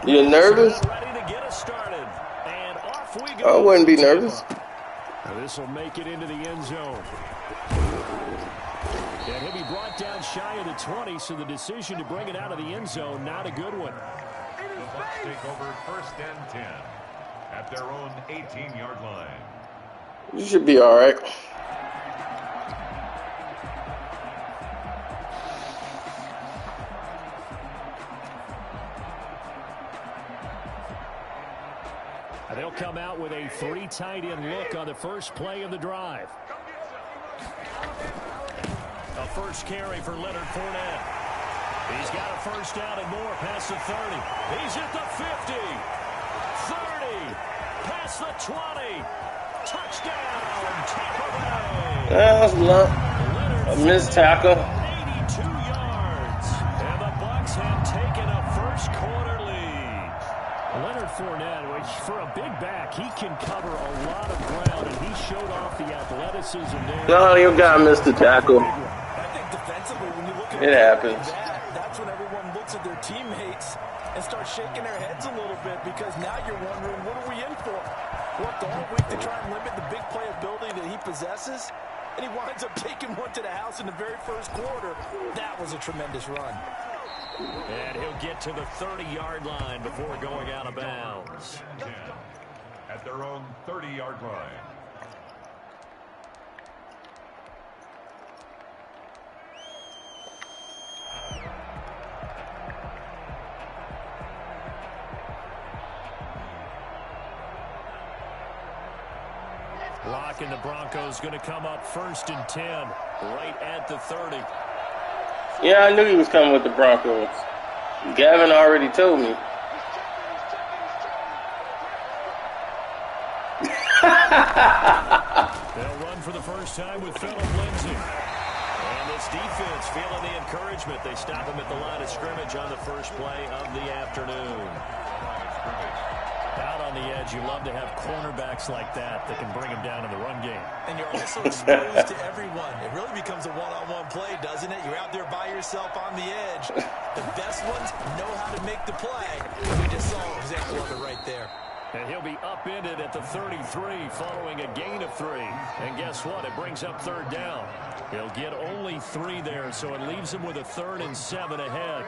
You nervous? I wouldn't be nervous. This will make it into the end zone. And he'll be brought down shy of the 20, so the decision to bring it out of the end zone, not a good one. The Bucs take over 1st and 10 at their own 18-yard line. You should be all right. They'll come out with a 3 tight end look on the first play of the drive. A first carry for Leonard Fournette. He's got a first down and more past the 30. He's at the 50. 30. Past the 20. Touchdown, Tampa Bay. That's not a missed tackle. 82 yards. And the Bucs have taken a first quarter lead. Leonard Fournette, which for a big back, he can cover a lot of ground, and he showed off the athleticism there. No, you got missed the tackle. I think defensively, when you look at it happens. That's when everyone looks at their teammates and starts shaking their heads a little bit, because now you're wondering, what are we in for? Worked all week to try and limit the big playability that he possesses, and he winds up taking one to the house in the very first quarter. That was a tremendous run. And he'll get to the 30-yard line before going out of bounds. 10 at their own 30-yard line. Lock and the Broncos going to come up 1st and 10, right at the 30. Yeah, I knew he was coming with the Broncos. Gavin already told me. They'll run for the first time with Phillip Lindsay. And this defense feeling the encouragement. They stop him at the line of scrimmage on the first play of the afternoon. Out on the edge, you love to have cornerbacks like that can bring him down in the run game. And you're also exposed to everyone. It really becomes a one-on-one play, doesn't it? You're out there by yourself on the edge. The best ones know how to make the play. We just saw an example of it right there. And he'll be upended at the 33 following a gain of 3. And guess what? It brings up 3rd down. He'll get only 3 there, so it leaves him with a 3rd and 7 ahead.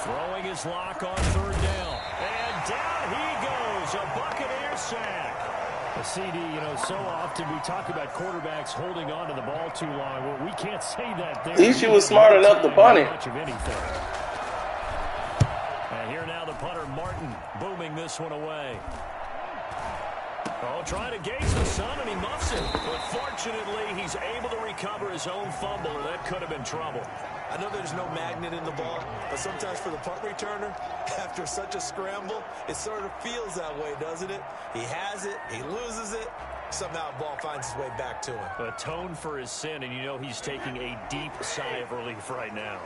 Throwing his lock on 3rd down. And down he goes. A Buccaneer sack. A CD, so often we talk about quarterbacks holding on to the ball too long. Well, we can't say that there. At least he was smart enough to punt it. Much of anything. And here now the punter, Martin, booming this one away. Oh, trying to gauge the sun, and he muffs it. But fortunately, he's able to recover his own fumble, or that could have been trouble. I know there's no magnet in the ball, but sometimes for the punt returner, after such a scramble, it sort of feels that way, doesn't it? He has it, he loses it, somehow the ball finds its way back to him. Atone for his sin, and he's taking a deep sigh of relief right now.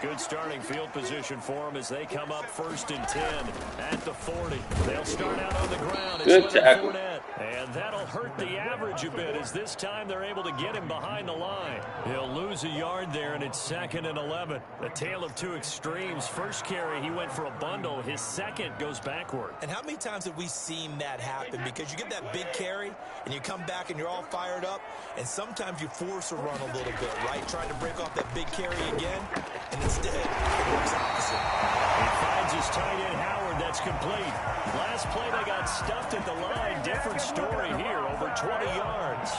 Good starting field position for him as they come up 1st and 10 at the 40. They'll start out on the ground. Good tackle. And that'll hurt the average a bit as this time they're able to get him behind the line. He'll lose a yard there, and it's 2nd and 11. A tale of two extremes. First carry, he went for a bundle. His second goes backward. And how many times have we seen that happen? Because you get that big carry, and you come back, and you're all fired up, and sometimes you force a run a little bit, right? Trying to break off that big carry again, and instead, it works opposite. He finds his tight end, Howard. That's complete. Last play, they got stuffed at the line. Different story here, over 20 yards.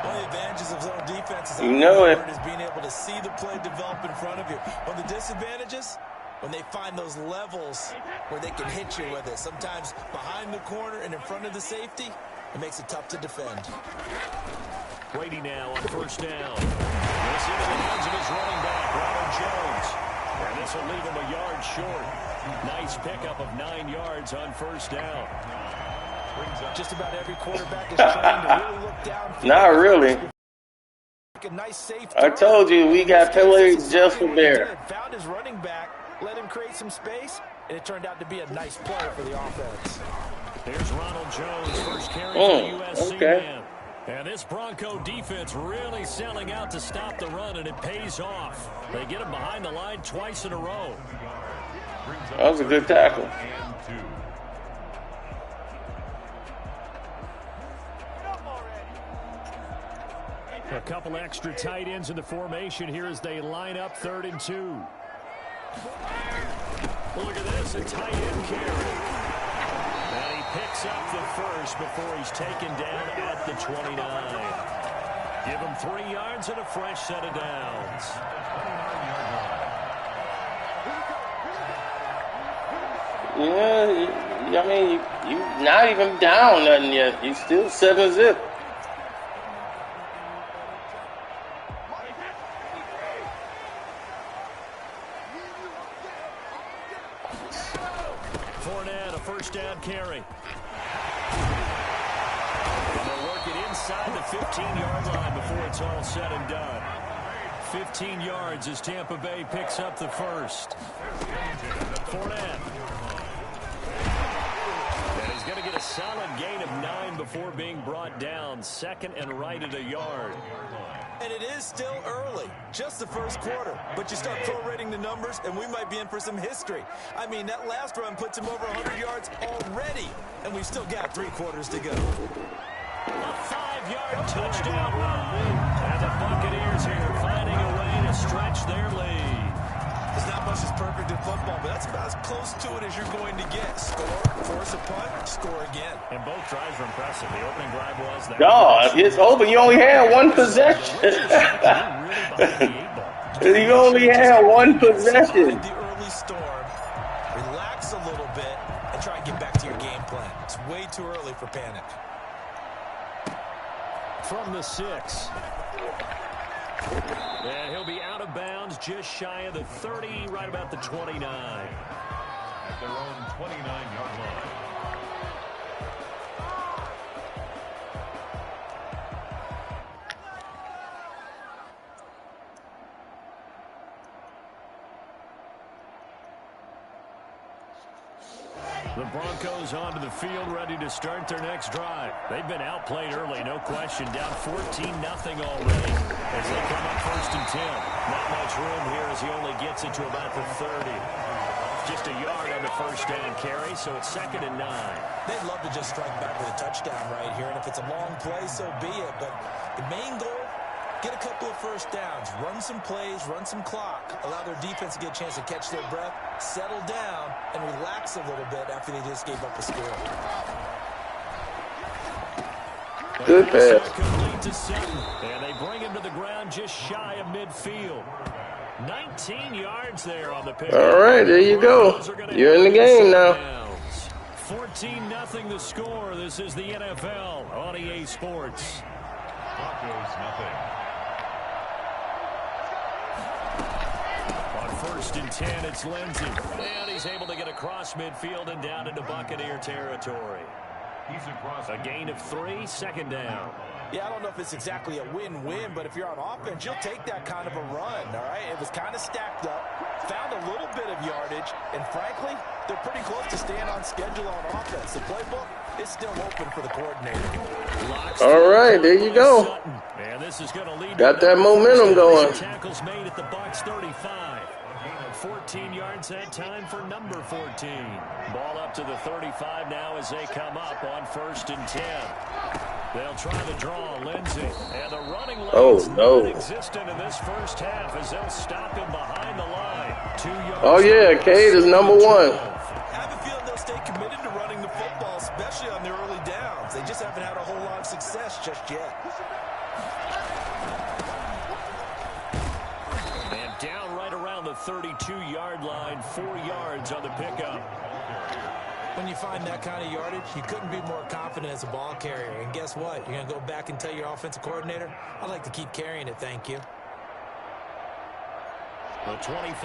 One of the advantages of zone defense is being able to see the play develop in front of you. One of the disadvantages, when they find those levels where they can hit you with it. Sometimes behind the corner and in front of the safety, it makes it tough to defend. Brady now on 1st down. This into the hands of his running back, Ronald Jones. And this will leave him a yard short. Nice pickup of 9 yards on 1st down. Just about every quarterback is trying to really look down. Not really. A nice safe I told you we got players just for Bear. Found his running back, let him create some space, and it turned out to be a nice play for the offense. Here's Ronald Jones, first carry for the USC okay. man. And this Bronco defense really selling out to stop the run, and it pays off. They get him behind the line twice in a row. That was a good tackle. A couple extra tight ends in the formation here as they line up 3rd and 2. Look at this, a tight end carry. And he picks up the first before he's taken down at the 29. Give him 3 yards and a fresh set of downs. Yeah, I mean, you're not even down nothing yet. You still 7-zip. Fournette, a first down carry. And they'll work it inside the 15-yard line before it's all said and done. 15 yards as Tampa Bay picks up the first. Fournette. And he's going to get a solid gain of 9 before being brought down. 2nd and right at a yard. And it is still early, just the first quarter. But you start prorating the numbers, and we might be in for some history. I mean, that last run puts him over 100 yards already, and we've still got 3 quarters to go. A 5-yard touchdown run. And the Buccaneers here finding a way to stretch their lead. There's not much that's perfect in football, but that's about as close to it as you're going to get. Score, force a punt, score again. And both drives were impressive. The opening drive was that. God, it's over. You only had 1 possession. You only had 1 possession. The early storm, relax a little bit, and try and get back to your game plan. It's way too early for panic. From the 6. And he'll be out of bounds just shy of the 30, right about the 29. At their own 29-yard line. The Broncos onto the field, ready to start their next drive. They've been outplayed early, no question. Down 14-0 already as they come up 1st and 10. Not much room here as he only gets it to about the 30. Just a yard on the first down carry, so it's 2nd and 9. They'd love to just strike back with a touchdown right here, and if it's a long play, so be it. But the main goal, get a couple of first downs, run some plays, run some clock, allow their defense to get a chance to catch their breath, settle down, and relax a little bit after they just gave up a score. Good pass. Complete to Ceno, and they bring him to the ground just shy of midfield. 19 yards there on the pick. All right, there you go. You're in the game now. 14-0 the score. This is the NFL on EA Sports. Broncos nothing. On 1st and 10, it's Lindsey. And he's able to get across midfield and down into Buccaneer territory. He's across. A gain of 3, 2nd down. Yeah, I don't know if it's exactly a win-win, but if you're on offense, you'll take that kind of a run, all right? It was kind of stacked up, found a little bit of yardage, and frankly, they're pretty close to staying on schedule on offense. The playbook is still open for the coordinator. All right, there you go. And this is going to lead. Got that momentum going. Tackles made at the Bucs 35. 14 yards that time for number 14. Ball up to the 35 now as they come up on 1st and 10. They'll try to draw Lindsey. And the running lane's non-existent in this first half as they'll stop him behind the line. 2 yards. Oh, yeah, Cade is number 1. I have a feeling they'll stay committed to running the football, especially on their early downs. They just haven't had a whole lot of success just yet. And down right around the 32-yard line, 4 yards on the pickup. When you find that kind of yardage, you couldn't be more confident as a ball carrier. And guess what? You're going to go back and tell your offensive coordinator, I'd like to keep carrying it, thank you.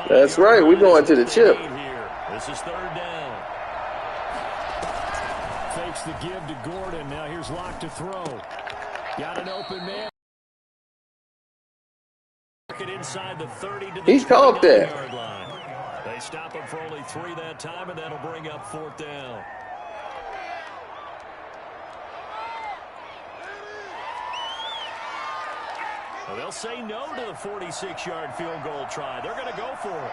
That's right. We're going to the chip. This is 3rd down. Fakes the give to Gordon. Now here's Locke to throw. Got an open man. Inside the 30 to the He caught that. They They stop him for only 3 that time, and that'll bring up 4th down. Well, they'll say no to the 46-yard field goal try. They're going to go for it.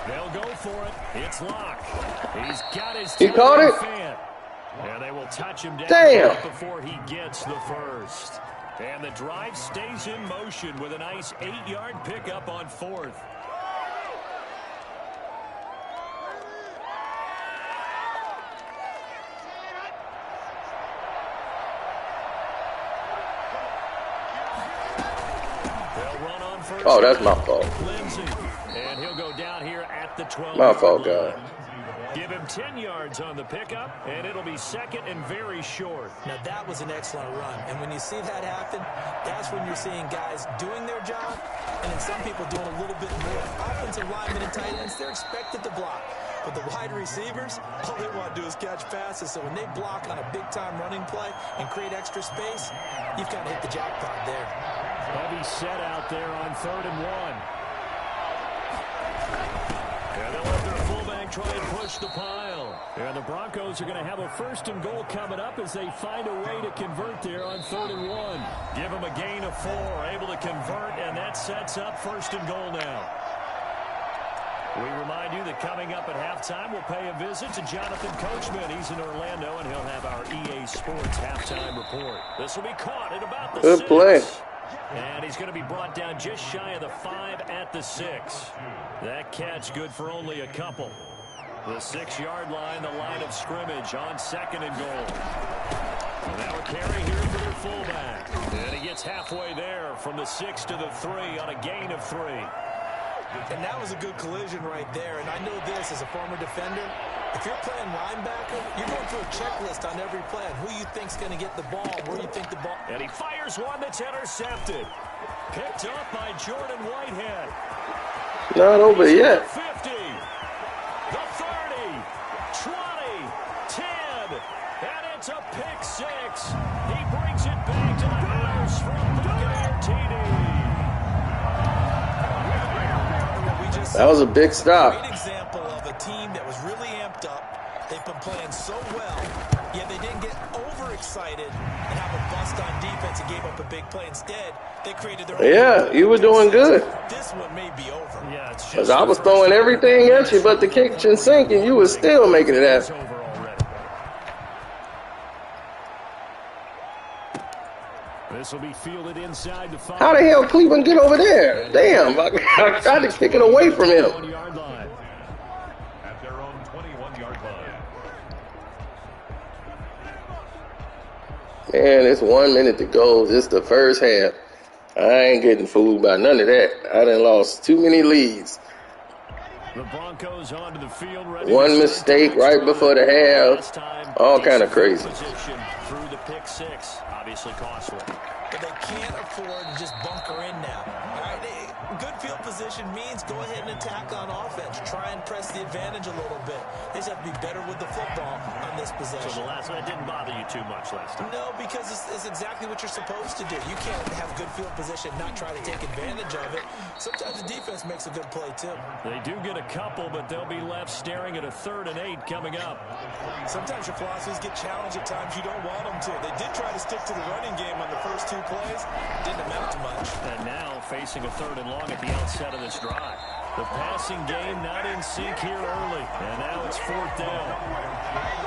They'll go for it. It's Locke. He's got his He caught it. Fan. And they will touch him down Damn. before he gets the first. And the drive stays in motion with a nice 8-yard pickup on 4th. Oh, that's my fault. Lindsay. And he'll go down here at the 12. My fault, guy. Give him 10 yards on the pickup, and it'll be 2nd and very short. Now, that was an excellent run. And when you see that happen, that's when you're seeing guys doing their job, and then some people doing a little bit more. Offensive linemen and tight ends, they're expected to block. But the wide receivers, all they want to do is catch passes. So when they block on a big-time running play and create extra space, you've kind of hit the jackpot there. Heavy set out there on 3rd and 1. And they'll let their fullback try and push the pile. And the Broncos are going to have a 1st and goal coming up as they find a way to convert there on 3rd and 1. Give them a gain of 4, able to convert, and that sets up 1st and goal now. We remind you that coming up at halftime, we'll pay a visit to Jonathan Coachman. He's in Orlando, and he'll have our EA Sports halftime report. This will be caught at about the 6. Good play. And he's going to be brought down just shy of the 5 at the 6. That catch good for only a couple. The 6-yard line, the line of scrimmage on 2nd and goal. And that will carry here for their fullback. And he gets halfway there from the 6 to the 3 on a gain of 3. And that was a good collision right there. And I know this as a former defender. If you're playing linebacker, you're going through a checklist on every play on who you think's going to get the ball, where you think the ball. And he fires one that's intercepted. Picked up by Jordan Whitehead. Not over yet. 50, the 30, 20, 10, and it's a pick 6. He brings it back to the house from Buccaneer TD. That was a big stop. Great example of a team that was really amped up. They've been playing so well, yet they didn't get overexcited and have a bust on defense and gave up a big play. Instead, they created their own. Yeah, you were doing good. This one may be over. Yeah, it's Because I was throwing everything at you but the kitchen sink, and you were still making it happen. This will be fielded inside the 5. How the hell Cleveland get over there? Damn, I tried to kick it away from him. At their own 21-yard line. Man, it's 1 minute to go. This is the first half. I ain't getting fooled by none of that. I done lost too many leads. The Broncos onto the field, ready. One mistake right before the half. All kind of crazy. Through the pick 6, obviously costly. But they can't afford to just bunker in now. All right, good field position means go ahead and attack on offense. Try and press the advantage a little bit. They just have to be better with the football on this possession. So the last one didn't bother you too much last time? No, because it's exactly what you're supposed to do. You can't have good field position, not try to take advantage of it. Sometimes the defense makes a good play, too. They do get a couple, but they'll be left staring at a 3rd and 8 coming up. Sometimes your philosophies get challenged at times you don't want them to. They did try to stick to the running game on the first 2 plays. Didn't amount to much. And now facing a 3rd and long at the outset of this drive. The passing game not in sync here early. And now it's 4th down.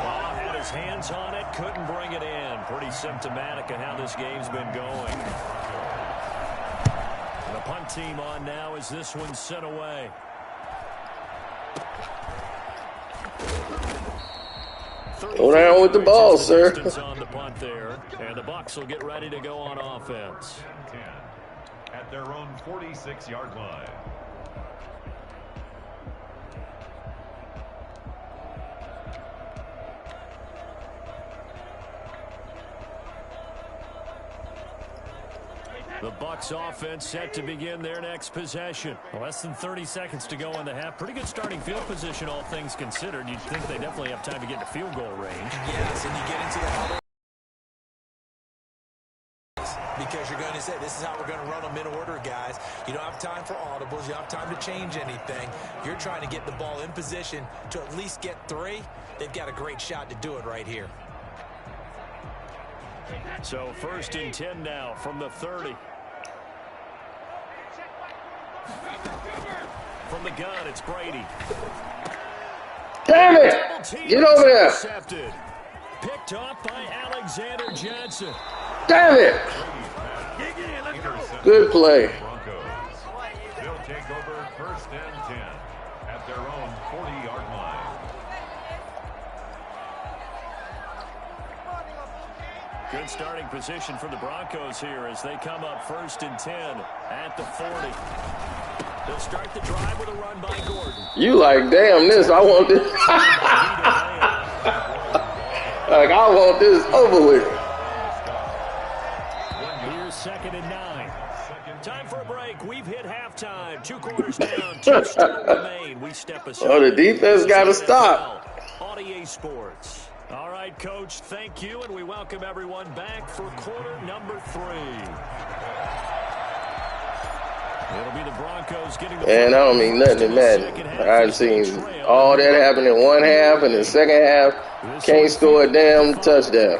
Bob had his hands on it, couldn't bring it in. Pretty symptomatic of how this game's been going. The punt team on now as this one's sent away. Go down with the ball, sir. On the punt there, and the Bucs will get ready to go on offense. 10 at their own 46-yard line. The Bucs offense set to begin their next possession. Less than 30 seconds to go in the half. Pretty good starting field position, all things considered. You'd think they definitely have time to get to field goal range. Yes, and you get into the because you're going to say, this is how we're going to run them in order, guys. You don't have time for audibles. You don't have time to change anything. You're trying to get the ball in position to at least get 3. They've got a great shot to do it right here. So 1st and 10 now from the 30. From the gun, it's Brady. Damn it! Get over there. Intercepted. Picked off by Alexander Johnson. Damn it! Good play. They'll take over 1st and 10 at their own 40-yard line. Good starting position for the Broncos here as they come up 1st and 10 at the 40. They'll start the drive with a run by Gordon. You like, damn this, I want this. Like, I want this over with. Here's 2nd and 9. Time for a break. We've hit halftime. 2 quarters down. 2 still remain. We step aside. Oh, the defense got to stop. On EA Sports. All right, Coach, thank you, and we welcome everyone back for quarter number 3. It'll be the Broncos getting the And I don't mean nothing to Madden. I've seen all that happen in one half, and the second half, can't score a damn touchdown.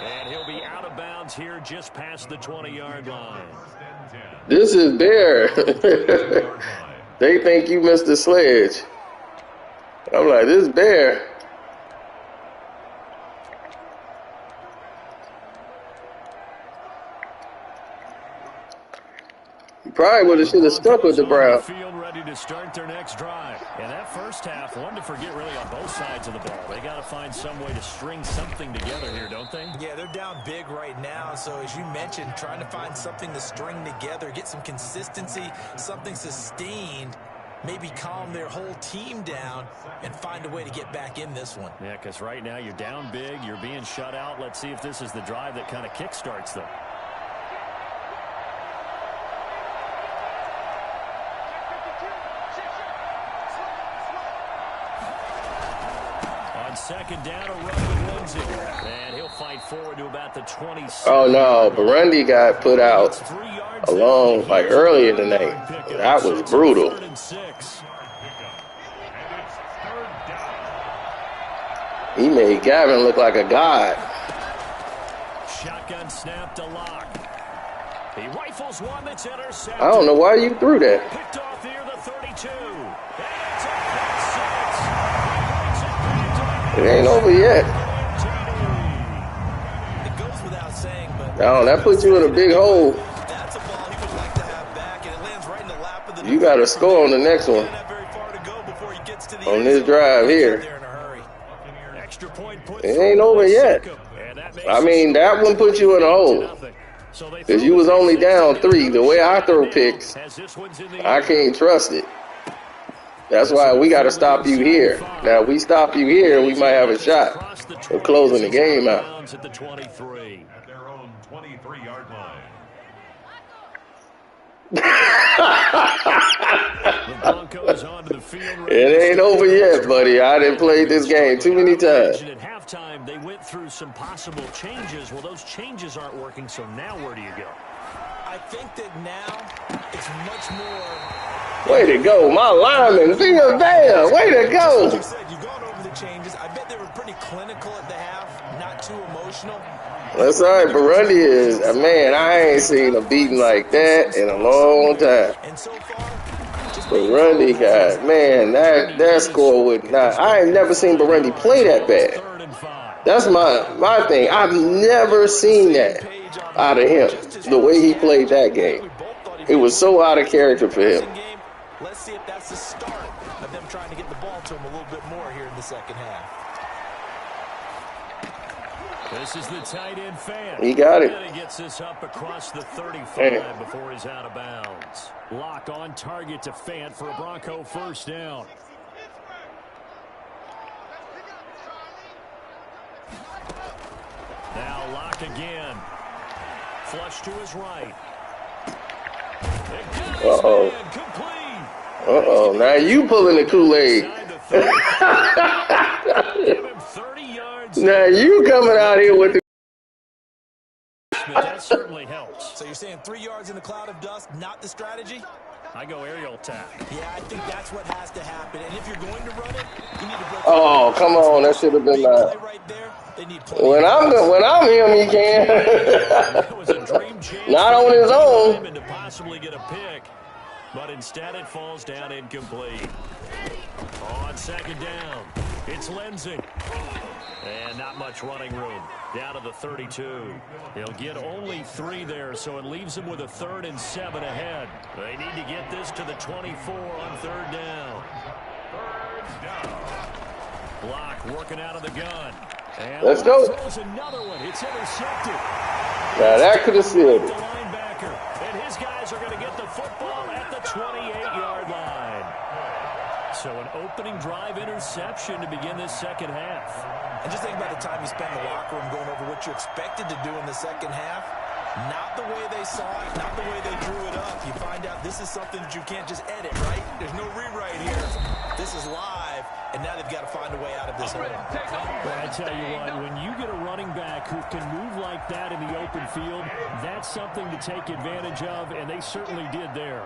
And he'll be out of bounds here just past the 20-yard line. This is Bear. They think you missed the sledge. I'm like, this is Bear. Probably would have should have stuck with the Browns. Field ready to start their next drive. And that first half, one to forget really on both sides of the ball. They got to find some way to string something together here, don't they? Yeah, they're down big right now. So as you mentioned, trying to find something to string together, get some consistency, something sustained, maybe calm their whole team down and find a way to get back in this one. Yeah, because right now you're down big, you're being shut out. Let's see if this is the drive that kind of kickstarts them. On 2nd down, a run with Lindsay. And he'll fight forward to about the 26. Oh, no. Burundi got put out along, like, earlier tonight. That was brutal. He made Gavin look like a god. Shotgun snap to Lock. He rifles one that's intercepted. I don't know why you threw that. Picked off near the 32. It ain't over yet. It goes without saying, but No, that puts you in a big hole. that's a ball he would like to have back, and it lands right in the lap of the You got to score on the next one. not very far to go before he gets to the On end this zone. drive here. There in a hurry. Extra point put It ain't over yet. I mean, that one put you in a hole. Because you was only down 3. The way I throw picks, I can't trust it. That's why we got to stop you here. Now, if we stop you here, we might have a shot of closing the game out. At the 23. At their own 23-yard line. The Broncos onto the field. It ain't over yet, buddy. I done played this game too many times. At halftime, they went through some possible changes. Well, those changes aren't working, so now where do you go? I think that now it's much more. Way to go. My lineman, Via Vea. Way to go. Like you said, you've gone over the changes. I bet they were pretty clinical at the half, not too emotional. That's all right. Burundi is, man, I ain't seen a beating like that in a long time. And so far, just Burundi got, man, that score would not. I ain't never seen Burundi play that bad. That's my thing. I've never seen that out of him, the way he played that game. It was so out of character for him. let's see if that's the start of them trying to get the ball to him a little bit more here in the second half. This is the tight end fan. He got it. And he gets this up across the 35 before he's out of bounds. Lock on target to Fant for a Bronco first down. Now Lock again. Flush to his right. Uh-oh. Complete. Uh-oh. Now you pulling the Kool-Aid. Give him 30 yards. Now you coming out here with the placement, that certainly helps. So you're saying 3 yards in a cloud of dust, not the strategy? I go aerial attack. Yeah, I think that's what has to happen. And if you're going to run it, you need to break. Oh, come on. That should have been that. Right there. They need When I'm him, he can. It was a dream chance. Not on his own. To possibly get a pick, but instead it falls down incomplete. On second down, it's Lindsay. And not much running room. Down to the 32. He'll get only 3 there, so it leaves him with a 3rd and 7 ahead. They need to get this to the 24 on 3rd down. Block working out of the gun. And let's go. Another one. It's intercepted. Now that could have sealed it. The linebacker. And his guys are going to get the football at the 28-yard line. So an opening drive interception to begin this second half. And just think about the time you spent in the locker room going over what you expected to do in the second half. Not the way they saw it, not the way they drew it up. You find out this is something that you can't just edit, right? There's no rewrite here. This is live, and now they've got to find a way out of this hole. Well, I tell you what, when you get a running back who can move like that in the open field, that's something to take advantage of, and they certainly did there.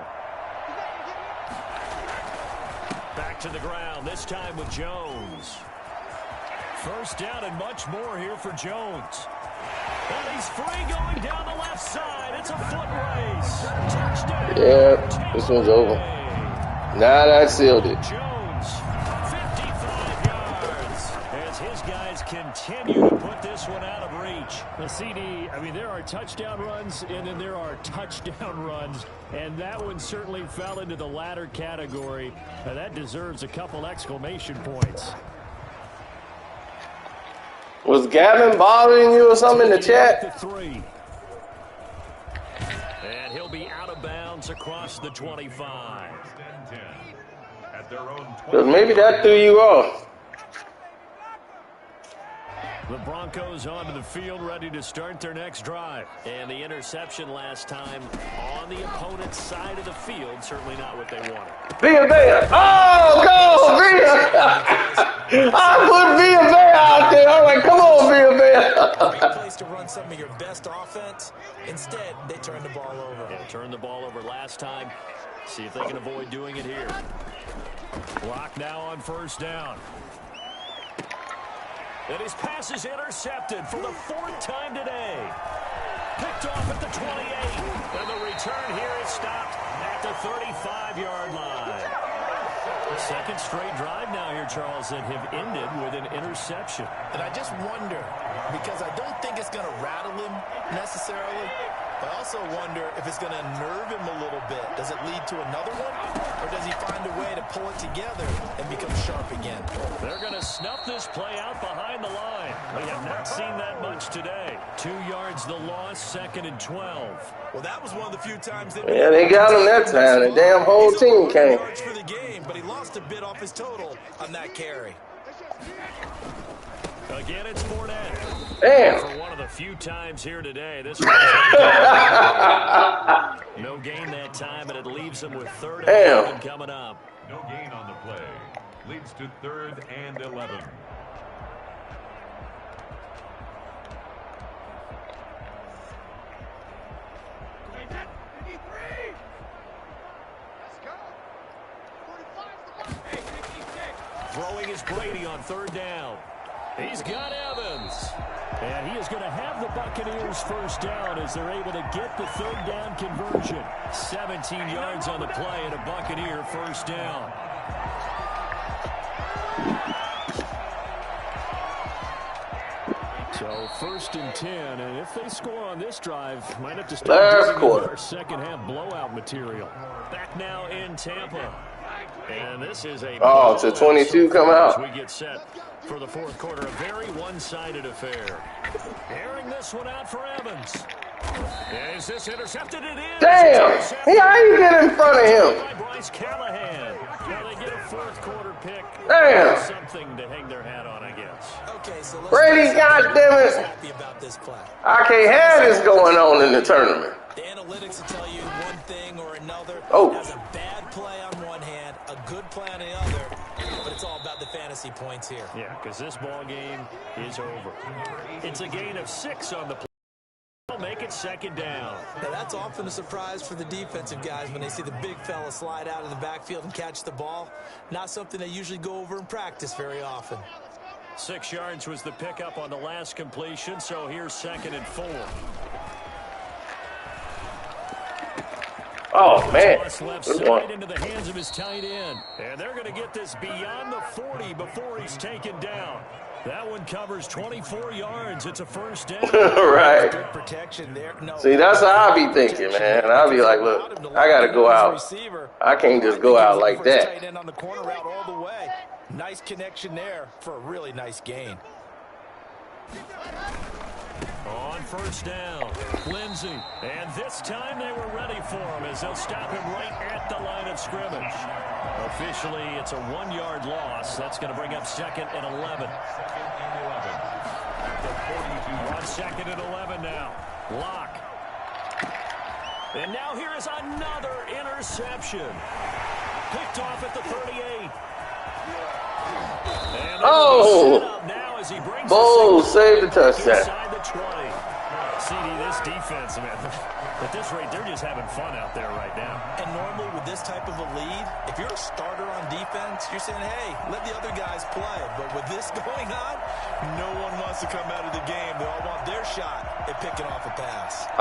Back to the ground, this time with Jones. First down and much more here for Jones. And he's free going down the left side. It's a foot race. Touchdown. Yeah, this one's over. Now that sealed it. Jones, 55 yards. As his guys continue to put this one out of reach. The CD, I mean, there are touchdown runs, and then there are touchdown runs. And that one certainly fell into the latter category. Now, that deserves a couple exclamation points. Was Gavin bothering you or something in the chat? And he'll be out of bounds across the 25. Because maybe that threw you off. The Broncos onto the field, ready to start their next drive. And the interception last time on the opponent's side of the field, certainly not what they wanted. Via Vea. Oh, go, Via. I put Via Vea out there. I'm like, come on, Via Vea. Great place to run some of your best offense. Instead, they turned the ball over. Yeah, turned the ball over last time. See if they can avoid doing it here. Block now on first down. And his pass is intercepted for the 4th time today. Picked off at the 28. And the return here is stopped at the 35-yard line. Second straight drive now here, Charles, that have ended with an interception. And I just wonder, because I don't think it's going to rattle him necessarily, but I also wonder if it's going to unnerve him a little bit. Does it lead to another one? Or does he find a way to pull it together and become sharp again? They're going to snuff this play out behind the line. We have not seen that much today. 2 yards the loss, 2nd and 12. Well, that was one of the few times that they got him that time. The damn whole team came. For the game, but he lost a bit off his total on that carry. Again, it's Fournette. Damn. For one of the few times here today, this no gain that time, and it leaves him with 3rd and 11 coming up. No gain on the play. Leads to 3rd and 11. Throwing is Brady on 3rd down. He's got Evans. And he is going to have the Buccaneers first down as they're able to get the 3rd down conversion. 17 yards on the play and a Buccaneer first down. So 1st and 10, and if they score on this drive, might have to start our second half blowout material. Back now in Tampa. And this is a to 22 come out. We get set for the 4th quarter. A very one-sided affair. Airing this one out for Evans. Is this intercepted? It is. Damn! How you get in front of him? By Bryce Callahan. Now they get a 4th quarter pick. Damn! Something to hang their hat on, I guess. Okay, so Brady, goddammit! Happy about this play. I can't have this going on in the tournament. The analytics will tell you one thing or another. Oh. Has a bad play on one hand, a good play on the other, but it's all about the fantasy points here. Yeah, because this ball game is over. It's a gain of 6 on the play. Make it second down. Now, that's often a surprise for the defensive guys when they see the big fella slide out of the backfield and catch the ball. Not something they usually go over in practice very often. 6 yards was the pickup on the last completion, so here's 2nd and 4. Oh, man. Left side into the hands of his tight end. And they're going to get this beyond the 40 before he's taken down. That one covers 24 yards. It's a first down. Right. Good protection there. No. See, that's how I be thinking, man. I'll be like, look, I got to go out. I can't just go out like that. On the corner route all the way. Nice connection there for a really nice gain. On first down, Lindsey. And this time they were ready for him as they'll stop him right at the line of scrimmage. Officially, it's a 1-yard loss. That's going to bring up 2nd and 11. On 2nd and 11 now. Lock. And now here is another interception. Picked off at the 38. Oh! Bull saved the touchdown. Inside the 20. CD, this defense, man, at this rate, they're just having fun out there right now. And normally with this type of a lead, if you're a starter on defense, you're saying, hey, let the other guys play. But with this going on, no one wants to come out of the game. They all want their shot at picking off a pass.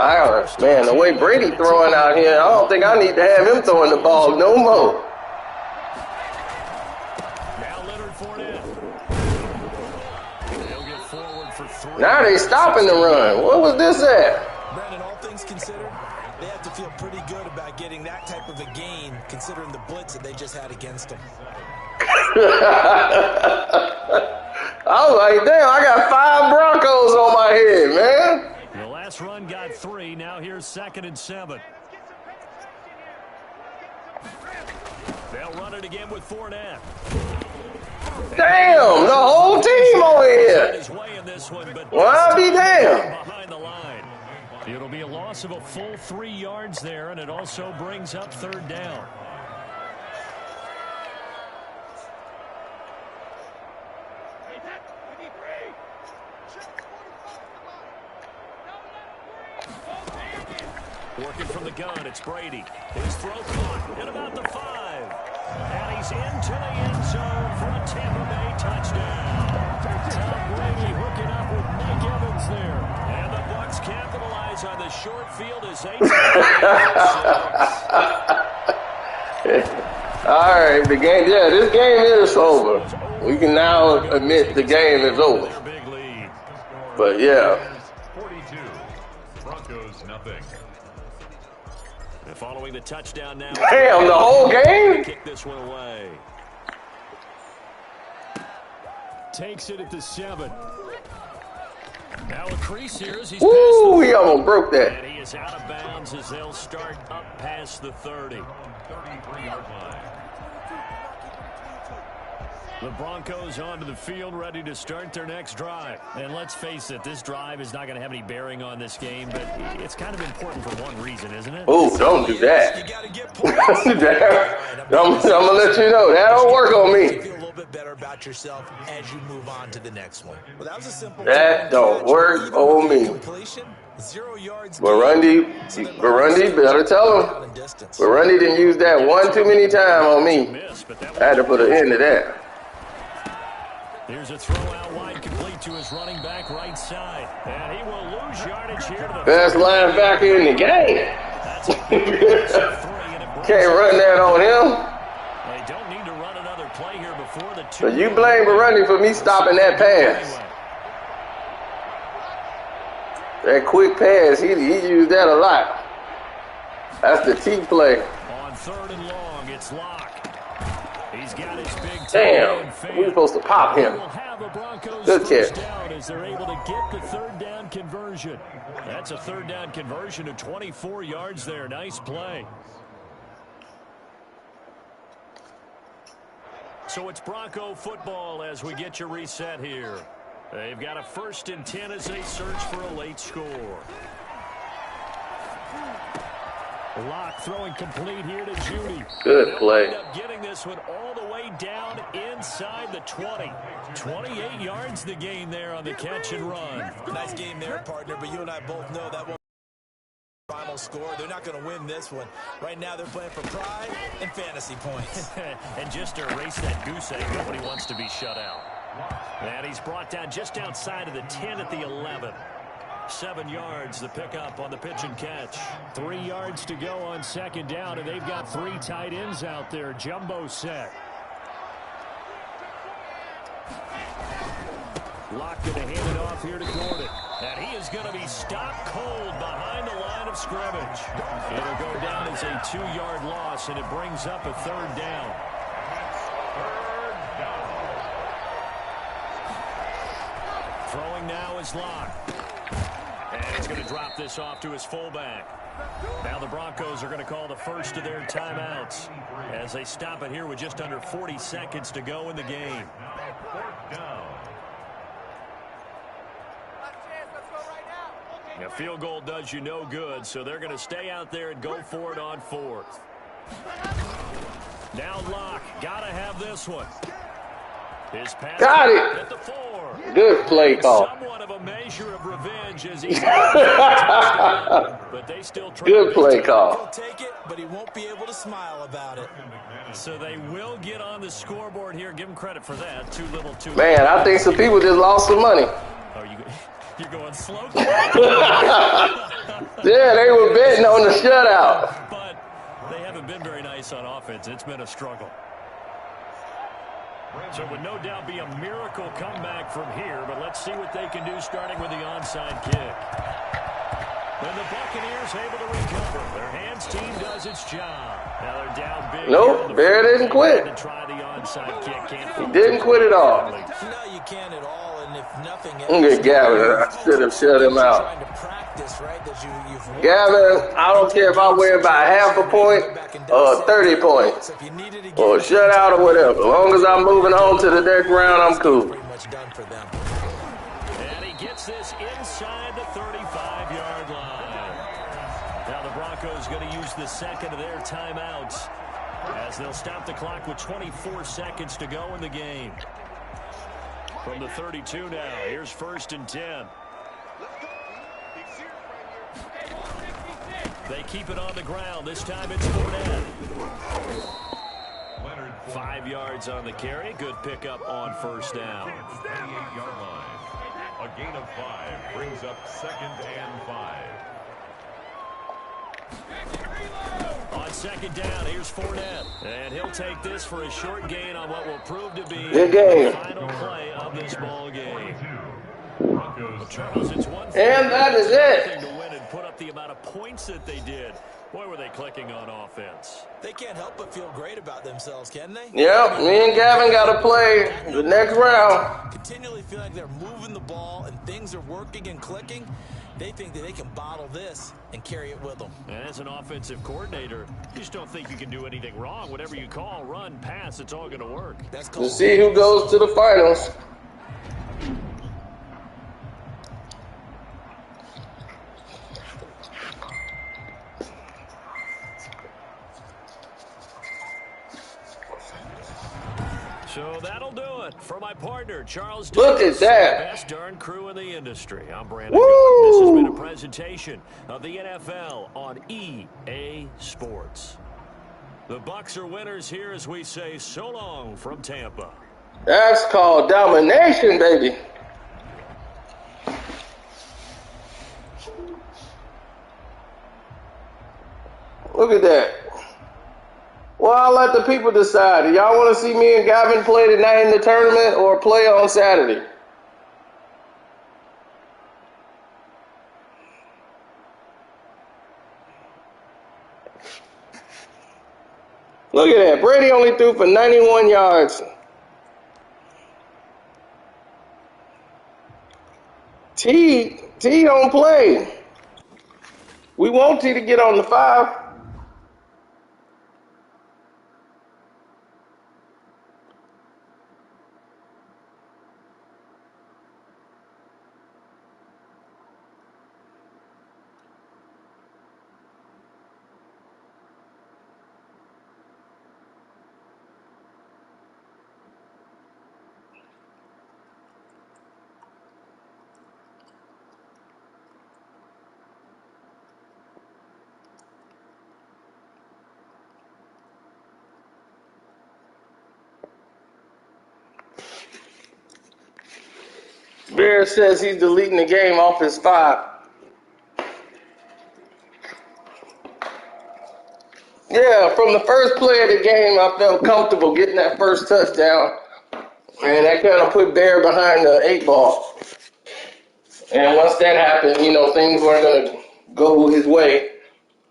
Man, the way Brady throwing out here, I don't think I need to have him throwing the ball no more. Now they stopping the run. What was this at? Brandon, all things considered, they have to feel pretty good about getting that type of a gain, considering the blitz that they just had against them. I was like, damn, I got 5 Broncos on my head, man. The last run got 3. Now here's 2nd and 7. They'll run it again with Fournette. Damn, the whole team over here. Well, I'll be damned. Behind the line. It'll be a loss of a full 3 yards there, and it also brings up 3rd down. Working from the gun, it's Brady. His throw caught at about the 5. And he's into the end zone for a Tampa Bay touchdown. Tom Brady hooking up with Mike Evans there. And the Bucs capitalize on the short field as they All right, the game, yeah, this game is over. We can now admit the game is over. But yeah. 42, Broncos nothing. Following the touchdown now. Damn, the whole game? Kick this one away. Takes it at the 7. Now a crease here as he's Ooh, he almost broke that. And he is out of bounds as they'll start up past the 30. 33-yard line. The Broncos onto the field, ready to start their next drive. And let's face it, this drive is not going to have any bearing on this game, but it's kind of important for one reason, isn't it? Oh, don't do that. I'm going to let you know. That don't work on me. Feel a little bit better about yourself as you move on to the next one. Well, that was a simple. That don't work on me. 0 yards. Burundi, better tell him. Burundi didn't use that one too many times on me. I had to put an end to that. Here's a throw out wide, complete to his running back right side. And he will lose yardage here to the best linebacker in the game. Can't run that on him. They don't need to run another play here before the 2. So you blame Burundi for me stopping that pass. That quick pass, he used that a lot. That's the T play. On 3rd and long, it's Lock. He's got his big damn, we were supposed to pop him. Good catch. As they're able to get the 3rd down conversion. That's a 3rd down conversion of 24 yards there. Nice play. So it's Bronco football as we get you reset here. They've got a 1st and 10 as they search for a late score. Lock throwing complete here to Judy. Good play. Getting this one all the way down inside the 20. 28 yards the gain there on the catch and run. Nice game there, partner, but you and I both know that won't Final score, they're not going to win this one. Right now they're playing for pride and fantasy points. And just to erase that goose egg, nobody wants to be shut out. And he's brought down just outside of the 10 at the 11. 7 yards, the pickup on the pitch and catch. 3 yards to go on second down, and they've got 3 tight ends out there. Jumbo set. Locke going to hand it off here to Gordon. And he is going to be stopped cold behind the line of scrimmage. It'll go down as a 2-yard loss, and it brings up a 3rd down. Throwing now is Locke. And he's going to drop this off to his fullback. Now the Broncos are going to call the first of their timeouts as they stop it here with just under 40 seconds to go in the game. A field goal does you no good, so they're going to stay out there and go for it on 4th. Now Locke, got to have this one. His pass got it. At the 4. Good play call. Somewhat of a measure of revenge as he's but they still try. Good play call. He'll take it, but he won't be able to smile about it. So they will get on the scoreboard here. Give them credit for that. Too little, too late. Man, I think some people just lost some money. Oh, you're going slow. Yeah, they were betting on the shutout. But they haven't been very nice on offense. It's been a struggle. So it would no doubt be a miracle comeback from here, but let's see what they can do starting with the onside kick. And the Buccaneers able to recover. Their hands team does its job. Now they're down big. Nope, Bear didn't quit. To try the onside kick. He didn't quit at all. No, you can't at all, and if nothing else... Look at Gavin. I should have shut him out. Gavin, I don't care if I win by half a point or 30 points or shut out or whatever. As long as I'm moving on to the next round, I'm cool. And he gets this inside the 35-yard line. Now the Broncos going to use the second of their timeouts as they'll stop the clock with 24 seconds to go in the game. From the 32 now, here's 1st and 10. They keep it on the ground. This time it's Fournette. 5 yards on the carry. Good pickup on 1st down. 28-yard line. A gain of 5 brings up 2nd and 5. On 2nd down, here's Fournette. And he'll take this for a short gain on what will prove to be the final play of this ball game. Charles, it's one and that is it. To win and put up the amount of points that they did. Boy, were they clicking on offense. They can't help but feel great about themselves, can they? Yep, me and Gavin got to play the next round. Continually feel like they're moving the ball and things are working and clicking. They think that they can bottle this and carry it with them. And as an offensive coordinator, you just don't think you can do anything wrong. Whatever you call, run, pass, it's all going to work. That's We'll see who goes to the finals. So that'll do it for my partner, Charles. Look Davis, at that. the best darn crew in the industry. I'm Brandon. Woo! This has been a presentation of the NFL on EA Sports. The Bucs are winners here as we say so long from Tampa. That's called domination, baby. Look at that. Well, I'll let the people decide. Do y'all want to see me and Gavin play tonight in the tournament or play on Saturday? Look at that. Brady only threw for 91 yards. T don't play. We want T to get on the 5. Bear says he's deleting the game off his spot. Yeah, from the first play of the game, I felt comfortable getting that first touchdown. And that kind of put Bear behind the 8 ball. And once that happened, things weren't going to go his way.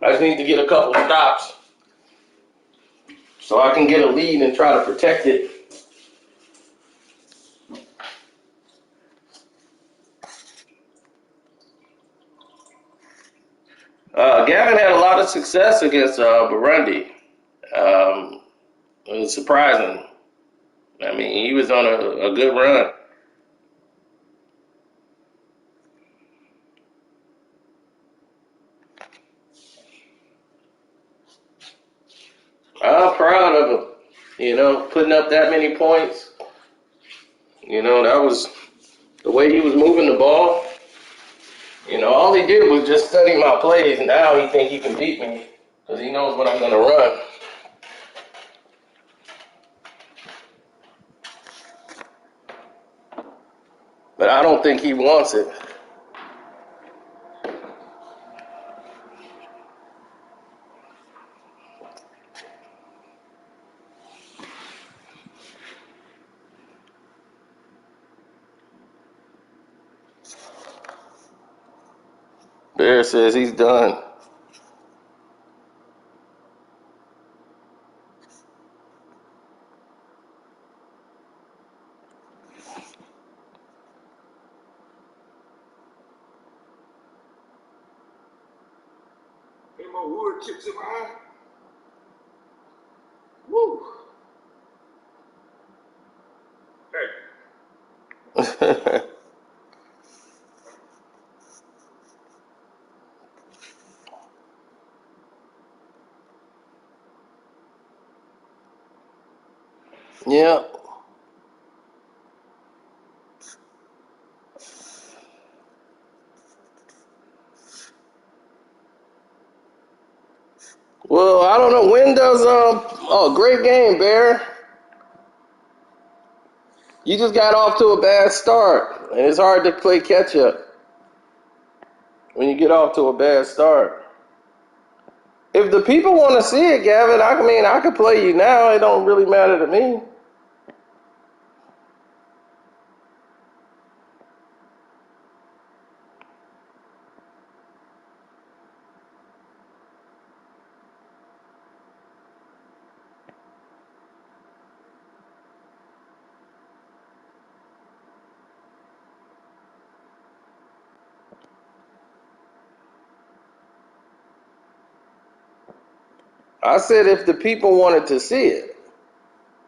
I just need to get a couple of stops so I can get a lead and try to protect it. Gavin had a lot of success against Burundi. It was surprising. I mean, he was on a good run. I'm proud of him, putting up that many points. That was the way he was moving the ball. All he did was just study my plays, and now he think he can beat me because he knows what I'm going to run. But I don't think he wants it. Bear says he's done. Any more wood chips in my eye? Woo! Hey. Yeah. Well, I don't know. When does great game, Bear. You just got off to a bad start, and it's hard to play catch up when you get off to a bad start. If the people want to see it, Gavin, I could play you now. It don't really matter to me. I said if the people wanted to see it.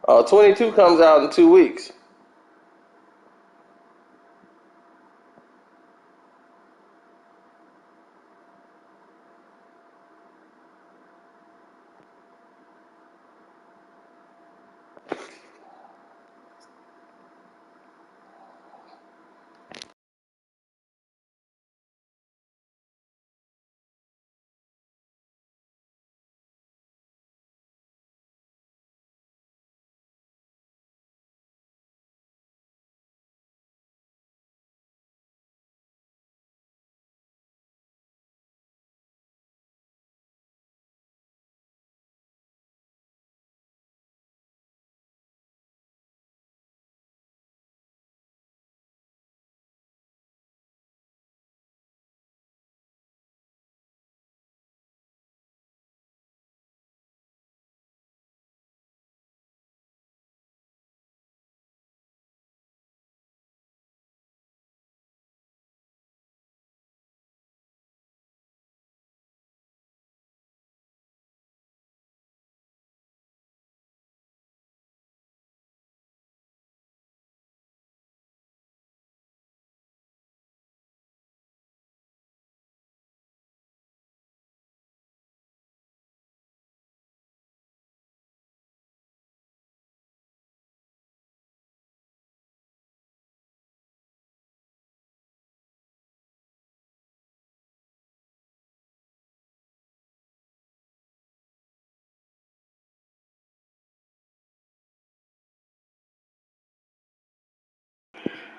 22 comes out in 2 weeks.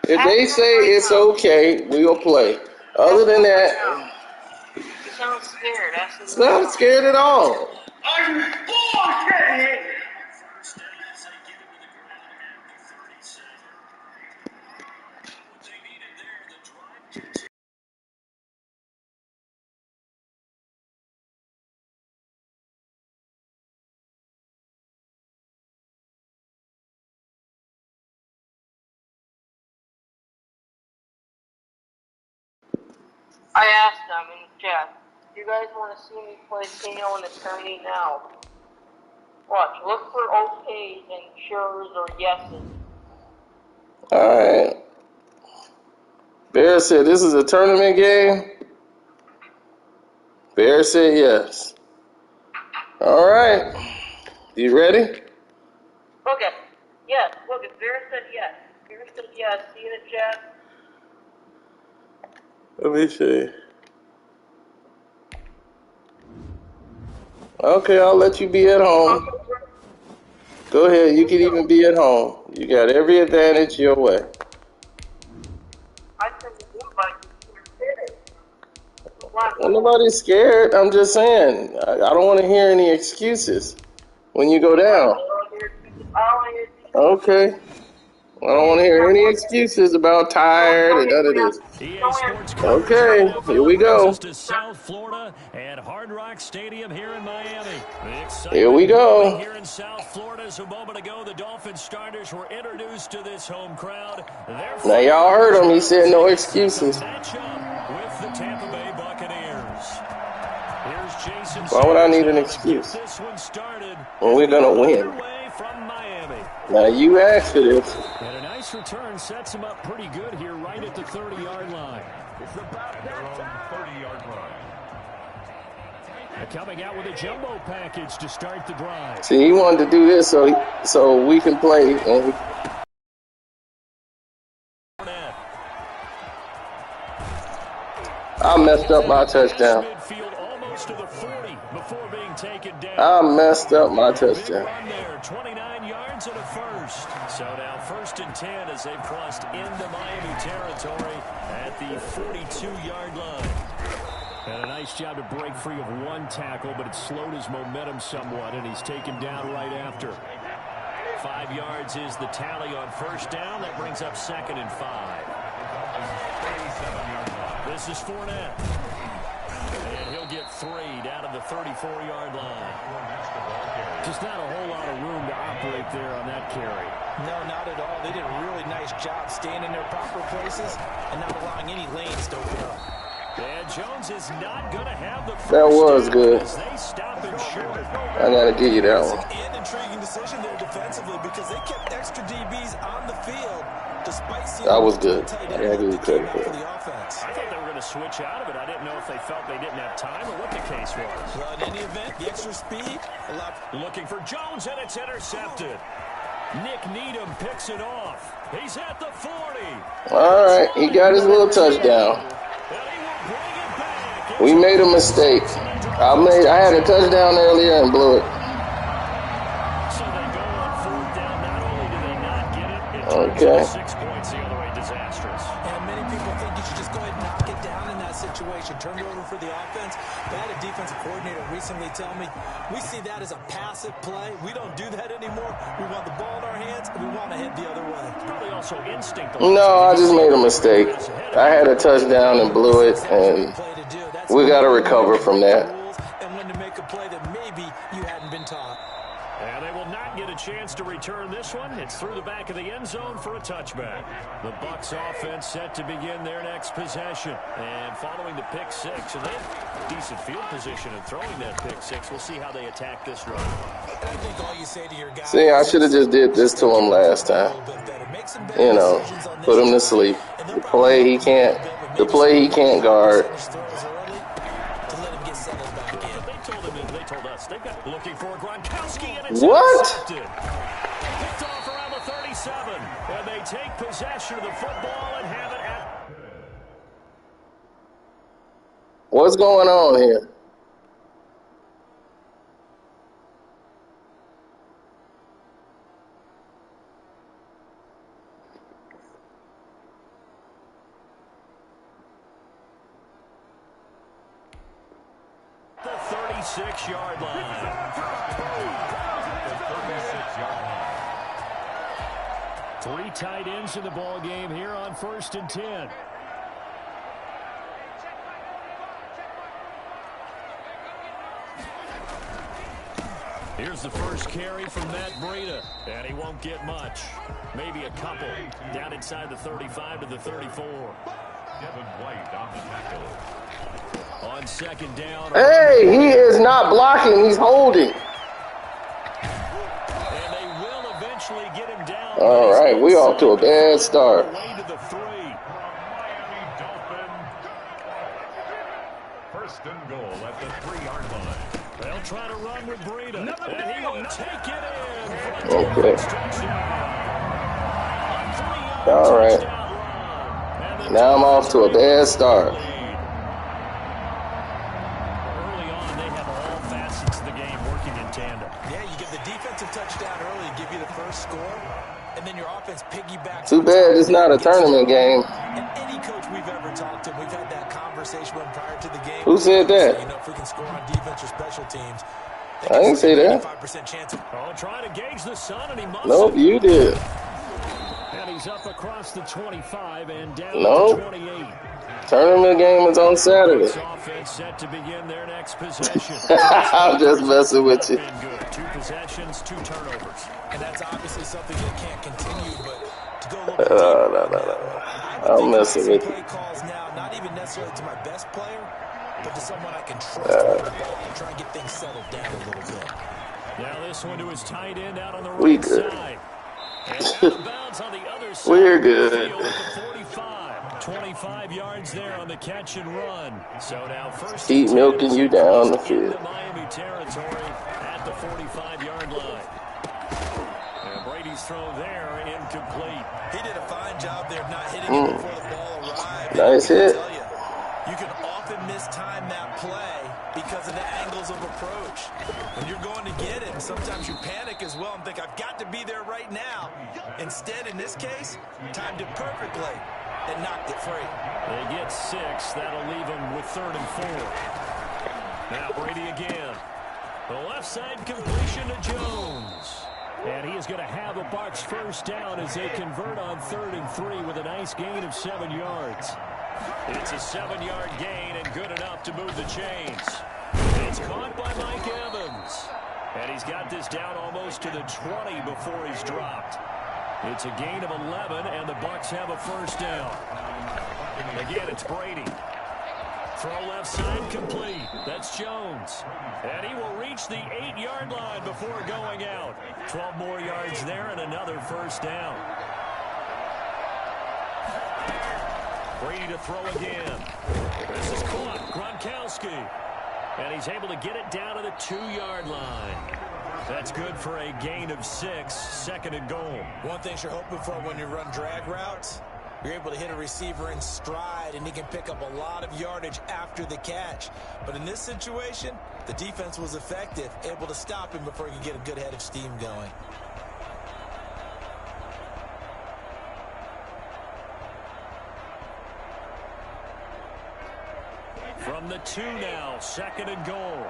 If they say it's okay, we'll play. Other than that, You sound scared. it's not scared at all. Are you bullshitting? I asked them in the chat, do you guys want to see me play Ceno in the tourney now? Watch, look for okays and sure's or yeses. Alright. Bear said this is a tournament game. Bear said yes. Alright. You ready? Okay. Yes, look, if Bear said yes. Bear said yes. See in the chat? Let me see. Okay, I'll let you be at home. Go ahead, you can even be at home. You got every advantage your way. I sent the invite to you scared. Well, nobody's scared. I'm just saying. I don't want to hear any excuses when you go down. Okay. I don't want to hear any excuses about tired and none of this. EA Sports coverage Okay, of the here we NFL brings go. us to South Florida at Hard Rock Stadium here in Miami. The excitement Here we go. here in South Florida as a moment ago the Dolphins starters were introduced to this home crowd. Now y'all heard him. He said no excuses. Matchup with the Tampa Bay Buccaneers. Here's Jason. Why would I need an excuse when we're gonna win? From Miami. Now you asked for this. And a nice return sets him up pretty good here right at the 30-yard line. It's about that time. 30-yard line. Coming out with a jumbo package to start the drive. See, he wanted to do this so we can play. And I messed up my touchdown. I messed up my touchdown. 29 yards and a first. So now 1st and 10 as they've crossed into Miami territory at the 42-yard line. And a nice job to break free of one tackle, but it slowed his momentum somewhat, and he's taken down right after. 5 yards is the tally on 1st down. That brings up 2nd and 5. This is Fournette. And he'll get 3 down to the 34-yard line. Just not a whole lot of room to operate there on that carry. No, not at all. They did a really nice job staying in their proper places and not allowing any lanes to open up. And Jones is not going to have the first That was good. They stop him short. I gotta give you that one. An intriguing decision there defensively because they kept extra DBs on the field despite seeing That was good. tight I end gotta give you that came credit out for for it. the offense. I thought they were going to switch out of it. I didn't know if they felt they didn't have time or what the case was. Well, in any event, the extra speed allowed. Looking for Jones, and it's intercepted. Nick Needham picks it off. He's at the 40. All right, he got his little touchdown. We made a mistake. I had a touchdown earlier and blew it. So they go on 4th down. Not only do they not get it, it turns Okay. into 6 points the other way. Disastrous. And many people think you should just go ahead and knock it down in that situation. Turn it over for the offense. But I had a defensive coordinator recently tell me, we see that as a passive play. We don't do that anymore. We want the ball in our hands, and we want to head the other way. Probably also instinct. No, I just made a mistake. I had a touchdown and blew it, and we got to recover from that. And when to make a play that maybe you hadn't been taught. And they will not get a chance to return this one. It's through the back of the end zone for a touchback. The Bucs offense set to begin their next possession. And following the pick six, and they have decent field position in throwing that pick six. We'll see how they attack this run. I think all you say to your guys. See, I should have just did this to him last time. You know, put him to sleep. The play he can't guard. They told us they've got looking for Gronkowski, and it's What? intercepted. Picked off around the 37, and they take possession of the football and have it at. What's going on here? 36-yard line. The 36-yard line. 3 tight ends in the ball game here on 1st and 10. Here's the first carry from Matt Breida, and he won't get much. Maybe a couple down inside the 35 to the 34. Devin White on the tackle. On 2nd down. Hey, he is not blocking. He's holding. And they will eventually get him down. All right, we off to a bad start. Away to the 3. Miami Dolphin. 1st and goal at the 3-yard line. They'll try to run with Breida, and he will take it in. Okay. All right. Now I'm off to a bad start. Early on, they have all facets of the game working in tandem. Yeah, you give the defensive touchdown early, give you the first score, and then your offense piggybacks. Too bad it's not a tournament game. And any coach we've ever talked to, we've had that conversation with prior to the game. Who said that? You know, if we can score on defense or special teams. I didn't say that. 85% chance of Trying to gauge the sun, and he must. Nope, you did. And he's up across the 25 and down Nope. to 28. Tournament game is on Saturday. This offense set to begin their next possession. I'm just messing with you. Been good. 2 possessions, 2 turnovers. And that's obviously something that can't continue, but to go a little bit deeper, I'm messing with you. play calls now, not even necessarily to my best player, but to someone I can trust with the ball and try and get things settled down a little bit. Now this one to his tight end out on the We right good. side. And out of bounds on the other side. We're good. Field at the 45. 25 yards there on the catch and run. So now first Keep milking you down the field. into Miami territory at the 45-yard line. And Brady's throw there incomplete. He did a fine job there not hitting it before the ball arrived. Nice hit. I tell you can often mistime that play because of the angles of approach. When you're going to get it, sometimes you panic as well and think, I've got to be there right now. Instead, in this case, timed it perfectly and knocked it free. They get 6. That'll leave them with 3rd and 4. Now Brady again. The left side completion to Jones. And he is going to have a Bucs first down as they convert on 3rd and 3 with a nice gain of 7 yards. It's a 7-yard gain and good enough to move the chains. It's caught by Mike Evans. And he's got this down almost to the 20 before he's dropped. It's a gain of 11, and the Bucs have a first down. Again, it's Brady. Throw left side complete. That's Jones. And he will reach the 8-yard line before going out. 12 more yards there and another first down. Brady to throw again. This is caught. Gronkowski. And he's able to get it down to the 2-yard line. That's good for a gain of 6, 2nd and goal. One thing you're hoping for when you run drag routes, you're able to hit a receiver in stride, and he can pick up a lot of yardage after the catch. But in this situation, the defense was effective, able to stop him before he could get a good head of steam going. From the 2 now, 2nd and goal.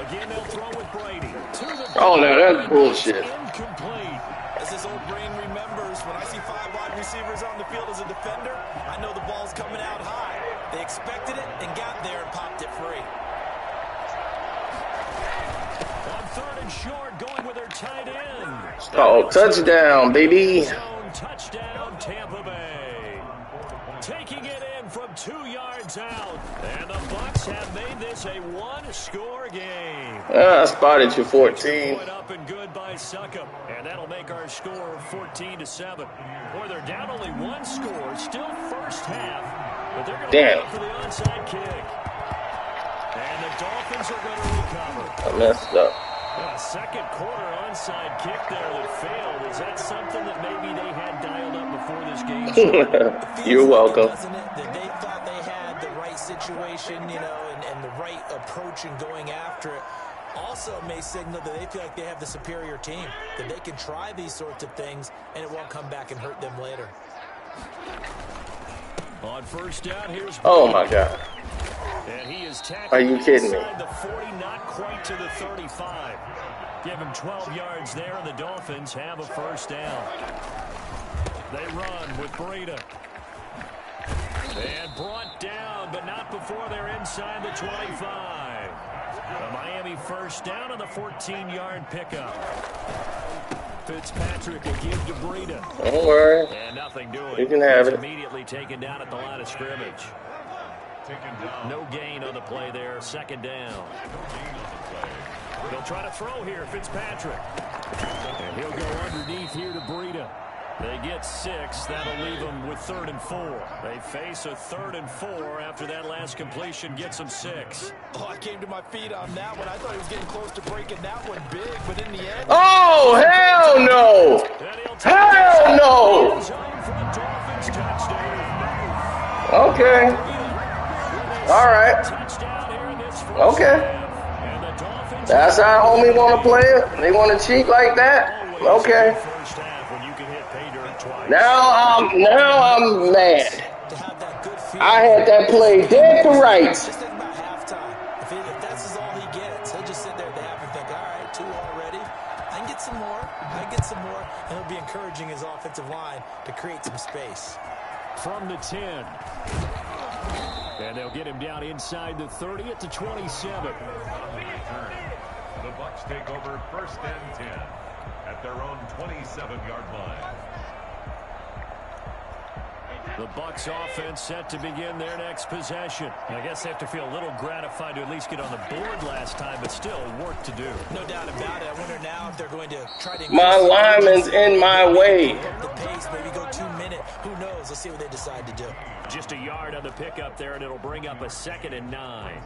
Again, they'll throw with Brady. Oh, no, that's bullshit. Incomplete. As his old brain remembers, when I see 5 wide receivers on the field as a defender, I know the ball's coming out high. They expected it and got there and popped it free. On 3rd and short, going with their tight end. Oh, touchdown, baby. Zone touchdown, Tampa Bay. Taking it in from 2 yards out. And the Bucs have made this a 1-score game. I spotted you 14. Up and good by Succop. And that'll make our score 14-7. Boy, they're down only 1 score. Still first half. But they're going to go for the onside kick. And the Dolphins are going to recover. I messed up. A second quarter onside kick there that failed. Is that something that maybe they had dialed up before this game started? You're welcome. Doesn't it? That they thought they had the right situation, you know, and the right approach in going after it. Also may signal that they feel like they have the superior team, that they can try these sorts of things and it won't come back and hurt them later. On first down, here's Oh my God. And he is Are you kidding me? inside the 40, not quite to the 35. Give him 12 yards there, and the Dolphins have a first down. They run with Breida. And brought down, but not before they're inside the 25. The Miami first down on the 14-yard pickup. Fitzpatrick a give to Breida. Don't worry. And nothing doing. You can have it. Immediately taken down at the line of scrimmage. No gain on the play there. Second down. They'll try to throw here, Fitzpatrick. And he'll go underneath here to Breida. They get 6. That'll leave them with 3rd and 4. They face a 3rd and 4 after that last completion gets them 6. Oh, I came to my feet on that one. I thought he was getting close to breaking that one big, but in the end... Oh, hell no! Hell no! Okay. All right. Okay. That's how homie want to play it? They want to cheat like that? Okay. Now I'm mad. I had that play dead to rights. Just think about halftime. If that's all he gets, he'll just sit there at the half and think, all right, 2 already. I can get some more. And it'll be encouraging his offensive line to create some space. From the 10. And they'll get him down inside the 30 at the 27. The Bucs take over 1st and 10 at their own 27-yard line. The Bucs offense set to begin their next possession. I guess they have to feel a little gratified to at least get on the board last time, but still work to do. No doubt about it. I wonder now if they're going to try to... My lineman's in my way. The pace, maybe go 2 minute. Who knows? Let's see what they decide to do. Just a yard on the pickup there, and it'll bring up a 2nd and 9.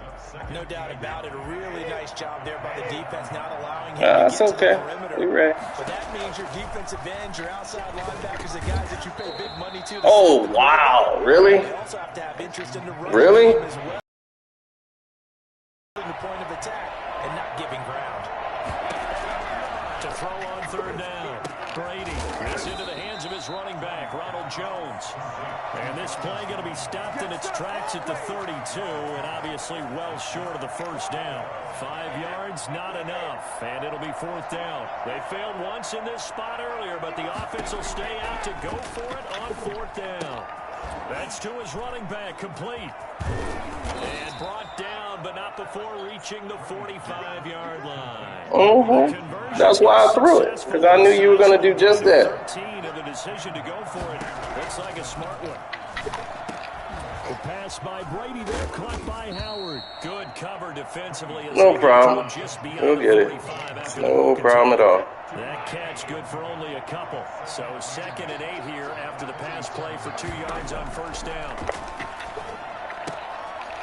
No doubt about it. A really nice job there by the defense, not allowing him to get to the perimeter. We're ready. But that means your defensive ends, your outside linebackers, the guys that you pay big money to. Oh, wow. Really? They also have to have interest in the run Really? game as well. The point of attack and not giving ground. To throw on 3rd down. Brady gets into the hands of his running back, Ronald Jones. And this play going to be stopped in its tracks at the 32, and obviously well short of the first down. 5 yards, not enough, and it'll be 4th down. They failed once in this spot earlier, but the offense will stay out to go for it on 4th down. That's to his running back, complete. And brought down, but not before reaching the 45-yard line. That's why I threw it, because I knew you were going to do just that. 13, and the decision to go for it looks like a smart one. The pass by Brady there, caught by Howard. Good cover defensively. No problem. We'll get it. No problem at all. That catch good for only a couple. So 2nd and 8 here after the pass play for 2 yards on first down.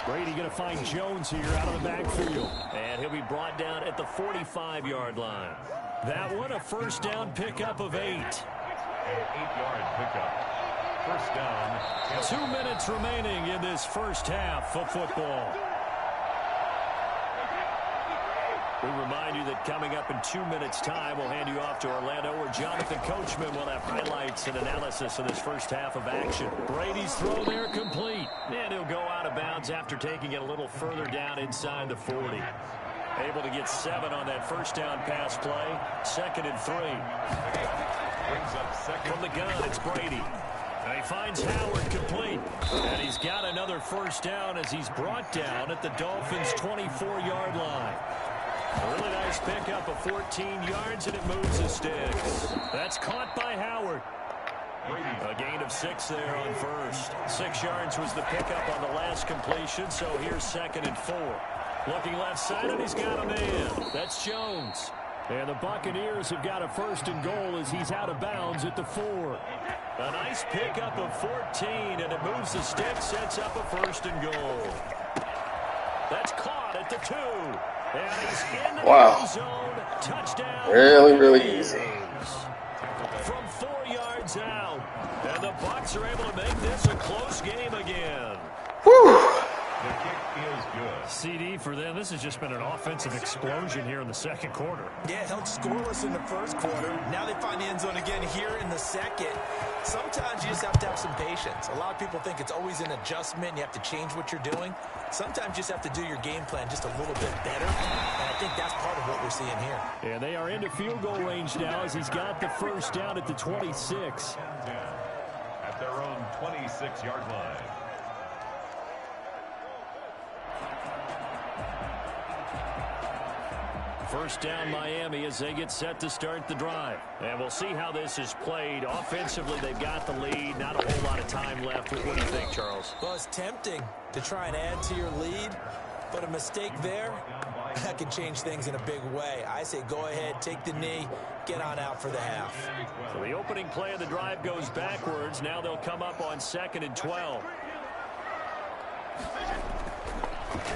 Brady going to find Jones here out of the backfield. And he'll be brought down at the 45-yard line. That one a first down pickup of 8. An 8-yard pickup. First down. 2 minutes remaining in this first half of football. We remind you that coming up in 2 minutes' time, we'll hand you off to Orlando, where Jonathan Coachman will have highlights and analysis of this first half of action. Brady's throw there complete. And he'll go out of bounds after taking it a little further down inside the 40. Able to get 7 on that first down pass play. 2nd and 3. Brings up second. From the gun, it's Brady. And he finds Howard complete. And he's got another first down as he's brought down at the Dolphins' 24-yard line. A really nice pickup of 14 yards, and it moves the sticks. That's caught by Howard. A gain of 6 there on first. 6 yards was the pickup on the last completion, so here's 2nd and 4. Looking left side, and he's got a man. That's Jones. And the Buccaneers have got a 1st and goal as he's out of bounds at the 4. A nice pickup of 14, and it moves the sticks, sets up a 1st and goal. That's caught at the 2. And he's in the end zone. Touchdown. Really easy. From 4 yards out. And the Bucs are able to make this a close game again. Whew. The kick is good. CD, for them, this has just been an offensive explosion here in the second quarter. Yeah, held scoreless in the first quarter. Now they find the end zone again here in the second. Sometimes you just have to have some patience. A lot of people think it's always an adjustment. You have to change what you're doing. Sometimes you just have to do your game plan just a little bit better. And I think that's part of what we're seeing here. And they are into field goal range now as he's got the first down at the 26. At their own 26-yard line. First down Miami as they get set to start the drive. And we'll see how this is played. Offensively, they've got the lead. Not a whole lot of time left. What do you think, Charles? Well, it's tempting to try and add to your lead, but a mistake there, that can change things in a big way. I say go ahead, take the knee, get on out for the half. So the opening play of the drive goes backwards. Now they'll come up on 2nd and 12.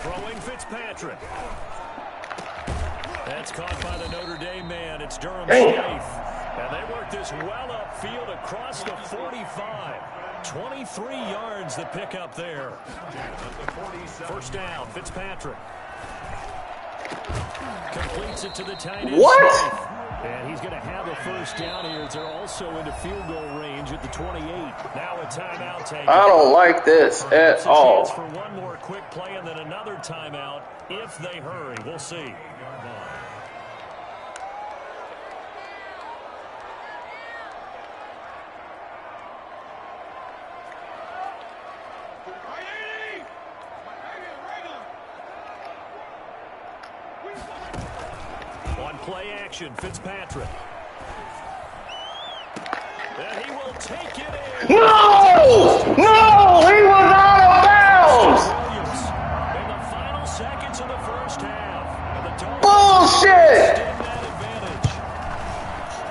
Throwing Fitzpatrick. That's caught by the Notre Dame man. It's Durham safe. And they work this well upfield across the 45. 23 yards the pickup there. First down, Fitzpatrick. Completes it to the tight end. What? And he's going to have a first down here as they're also into field goal range at the 28. Now a timeout taken. I don't like this at all. For one more quick play and then another timeout if they hurry. We'll see. Play action, Fitzpatrick. And he will take it in. No! No! He was out of bounds! In the final seconds of the first half. And the bullshit!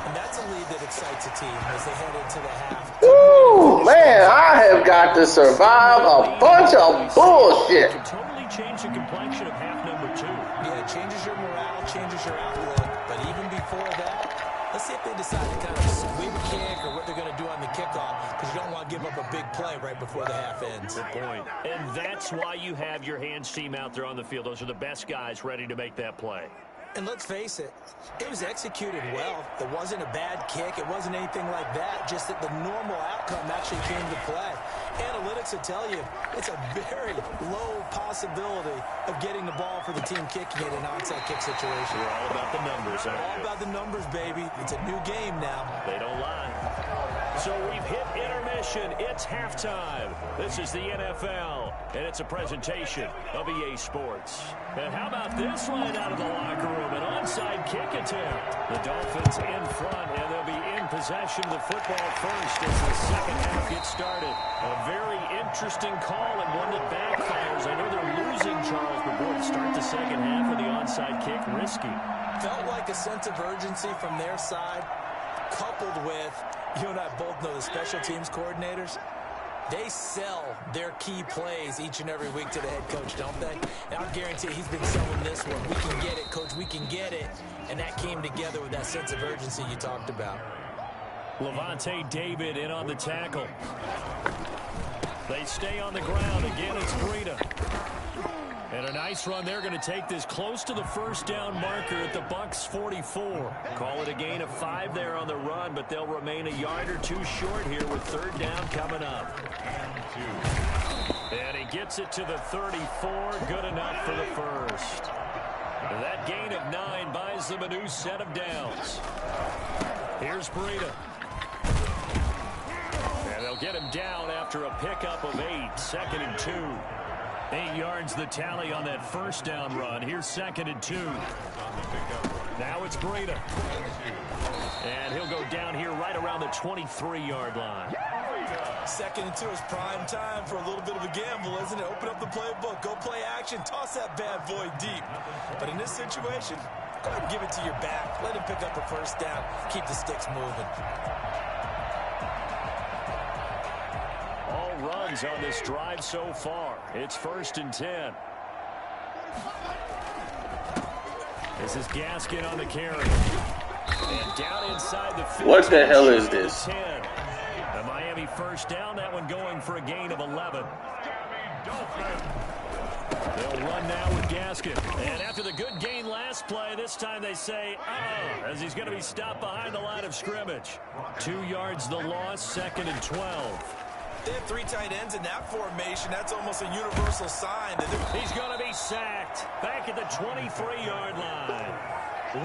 And that's a lead that excites a team as they head into the half. Woo! Man, I have got to survive a bunch of bullshit. It can totally change the complexion of half number 2. Yeah, it changes your morale, changes your outlook. Before that, let's see if they decide to kind of sweep a kick or what they're going to do on the kickoff, because you don't want to give up a big play right before the half ends. Good point. And that's why you have your hands team out there on the field. Those are the best guys ready to make that play. And let's face it, it was executed well. It wasn't a bad kick. It wasn't anything like that. Just that the normal outcome actually came to play. Analytics will tell you it's a very low possibility of getting the ball for the team kicking it in an onside kick situation. We're all about the numbers, aren't All about the numbers, baby. It's a new game now. They don't lie. So we've hit intermission. It's halftime. This is the NFL, and it's a presentation of EA Sports. And how about this line out of the locker room? An onside kick attempt. The Dolphins in front, and they'll be in possession of the football first as the second half gets started. A very interesting call and one that backfires. I know they're losing, Charles, but boy, to start the second half with the onside kick, risky. Felt like a sense of urgency from their side, coupled with, you and I both know the special teams coordinators, they sell their key plays each and every week to the head coach, don't they? And I'll guarantee he's been selling this one. We can get it, coach, we can get it. And that came together with that sense of urgency you talked about. Levante David in on the tackle. They stay on the ground. Again, it's Breida. And a nice run. They're going to take this close to the first down marker at the Bucs 44. Call it a gain of 5 there on the run, but they'll remain a yard or 2 short here with third down coming up. And he gets it to the 34. Good enough for the first. And that gain of 9 buys them a new set of downs. Here's Breida. And they'll get him down after a pickup of 8. 2nd and 2. 8 yards the tally on that first down run. Here's 2nd and 2. Now it's Breida. And he'll go down here right around the 23-yard line. 2nd and 2 is prime time for a little bit of a gamble, isn't it? Open up the playbook, go play action, toss that bad boy deep. But in this situation, go ahead and give it to your back. Let him pick up a first down. Keep the sticks moving. All runs on this drive so far. It's 1st and 10. This is Gaskin on the carry. And down inside the 15. What the hell is this? The Miami first down. That one going for a gain of 11. They'll run now with Gaskin. And after the good gain last play, this time they say, as he's going to be stopped behind the line of scrimmage. 2 yards the loss, 2nd and 12. They have 3 tight ends in that formation. That's almost a universal sign. He's going to be sacked back at the 23-yard line.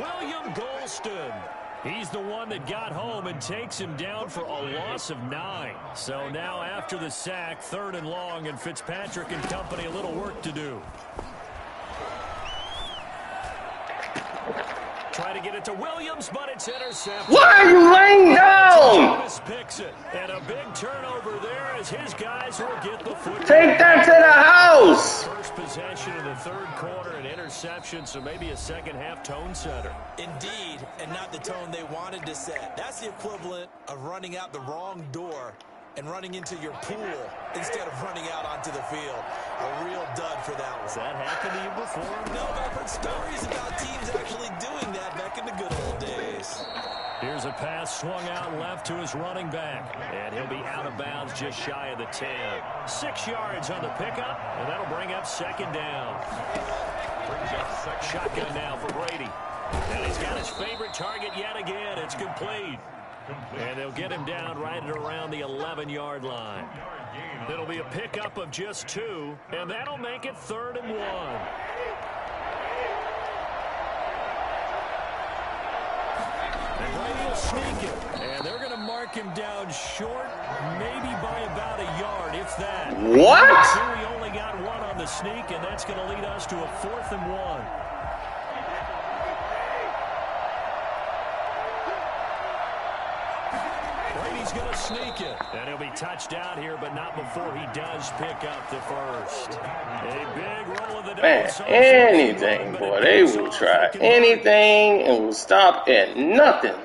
William Golston. He's the one that got home and takes him down for a loss of 9. So now after the sack, 3rd and long, and Fitzpatrick and company a little work to do. Try to get it to Williams, but it's intercepted. Why are you laying down? Thomas picks it, and a big turnover there as his guys will get the football. Take that to the house. First possession of the 3rd quarter, an interception, so maybe a second-half tone setter. Indeed, and not the tone they wanted to set. That's the equivalent of running out the wrong door and running into your pool instead of running out onto the field. A real dud for that one. Has that happened to you before? No, I've heard stories about teams actually doing that back in the good old days. Here's a pass swung out left to his running back, and he'll be out of bounds just shy of the 10. 6 yards on the pickup, and that'll bring up 2nd down. Shotgun now for Brady. And he's got his favorite target yet again. It's complete. And they'll get him down right at around the 11-yard line. It'll be a pickup of just 2, and that'll make it 3rd and 1. And Brady will sneak it. And they're going to mark him down short, maybe by about a yard, if that. What? So we only got 1 on the sneak, and that's going to lead us to a 4th and 1. Brady's going to sneak it. And he'll be touched out here, but not before he does pick up the first. A big roll of the dice. Man, anything, boy. They will try anything and will stop at nothing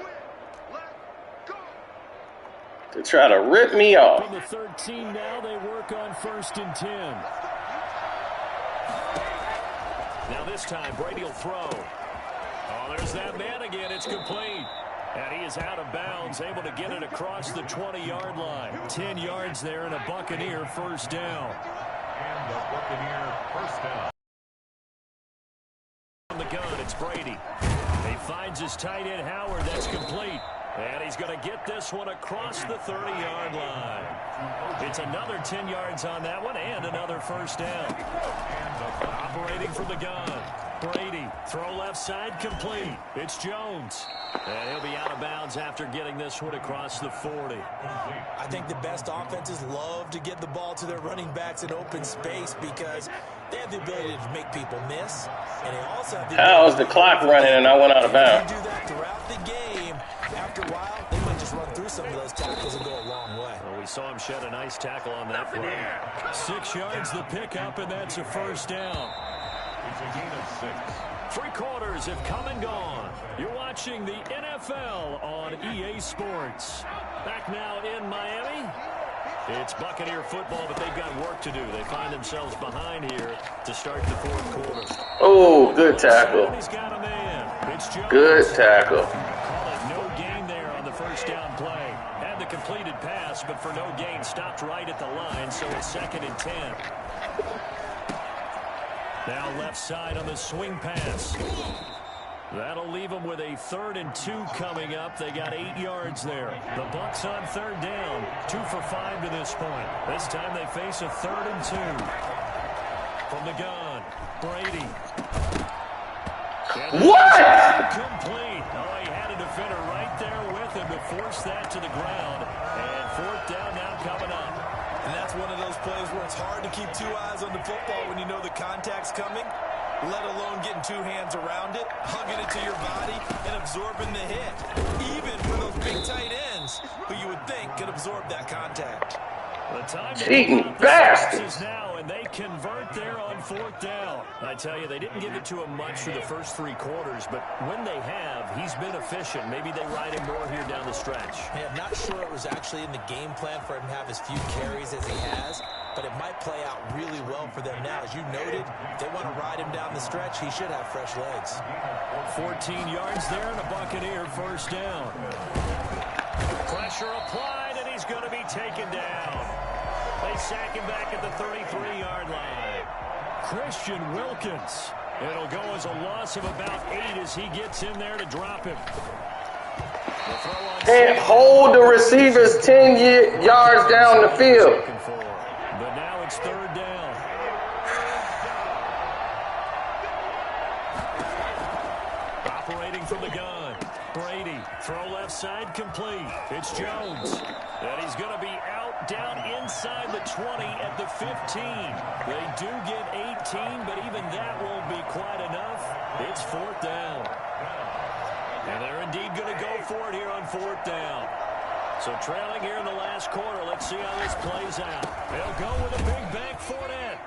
to try to rip me off. From the 13 now, they work on 1st and 10. Now this time, Brady will throw. Oh, there's that man again. It's complete. And he is out of bounds, able to get it across the 20-yard line. 10 yards there and a Buccaneer first down. And the Buccaneer first down. On the gun, it's Brady. He finds his tight end Howard. That's complete. And he's going to get this one across the 30-yard line. It's another 10 yards on that one and another first down. Operating from the gun. Brady, throw left side, complete. It's Jones. And he'll be out of bounds after getting this one across the 40. I think the best offenses love to get the ball to their running backs in open space because they have the ability to make people miss. And they also have the How's the clock running and I went out of bounds? If you do that throughout the game, after a while, they might just run through some of those tackles and go a long way. Well, we saw him shed a nice tackle on that play. 6 yards the pickup, and that's a first down. It's a gain of 6. 3 quarters have come and gone. You're watching the NFL on EA Sports. Back now in Miami. It's Buccaneer football, but they've got work to do. They find themselves behind here to start the 4th quarter. Oh, good tackle. He's got a man. It's Jones. Good tackle. Call it no gain there on the first down play. Had the completed pass, but for no gain, stopped right at the line, so it's 2nd and 10. Now left side on the swing pass. That'll leave them with a 3rd and 2 coming up. They got 8 yards there. The Bucs on 3rd down. 2 for 5 to this point. This time they face a 3rd and 2. From the gun, Brady. What? Complete. Oh, he had a defender right there with him to force that to the ground. And 4th down now coming up. And that's one of those plays where it's hard to keep 2 eyes on the football when you know the contact's coming, let alone getting 2 hands around it, hugging it to your body, and absorbing the hit. Even for those big tight ends who you would think could absorb that contact. The time Cheating bastards. now, and they convert there on 4th down. I tell you, they didn't give it to him much for the first 3 quarters, but when they have, he's been efficient. Maybe they ride him more here down the stretch. Yeah, I'm not sure it was actually in the game plan for him to have as few carries as he has, but it might play out really well for them now. As you noted, if they want to ride him down the stretch, he should have fresh legs. 14 yards there, and a Buccaneer first down. Pressure applied, and he's going to be taken down. They sack him back at the 33-yard line. Christian Wilkins. It'll go as a loss of about 8 as he gets in there to drop him. Can't hold the receivers 10 yards down the field. But now it's 3rd down. Operating from the gun. Brady, throw left side complete. It's Jones. And he's going to be out down inside the 20 at the 15. They do get 18, but even that won't be quite enough. It's 4th down. And they're indeed going to go for it here on 4th down. So trailing here in the last quarter. Let's see how this plays out. They'll go with a big bank Fournette.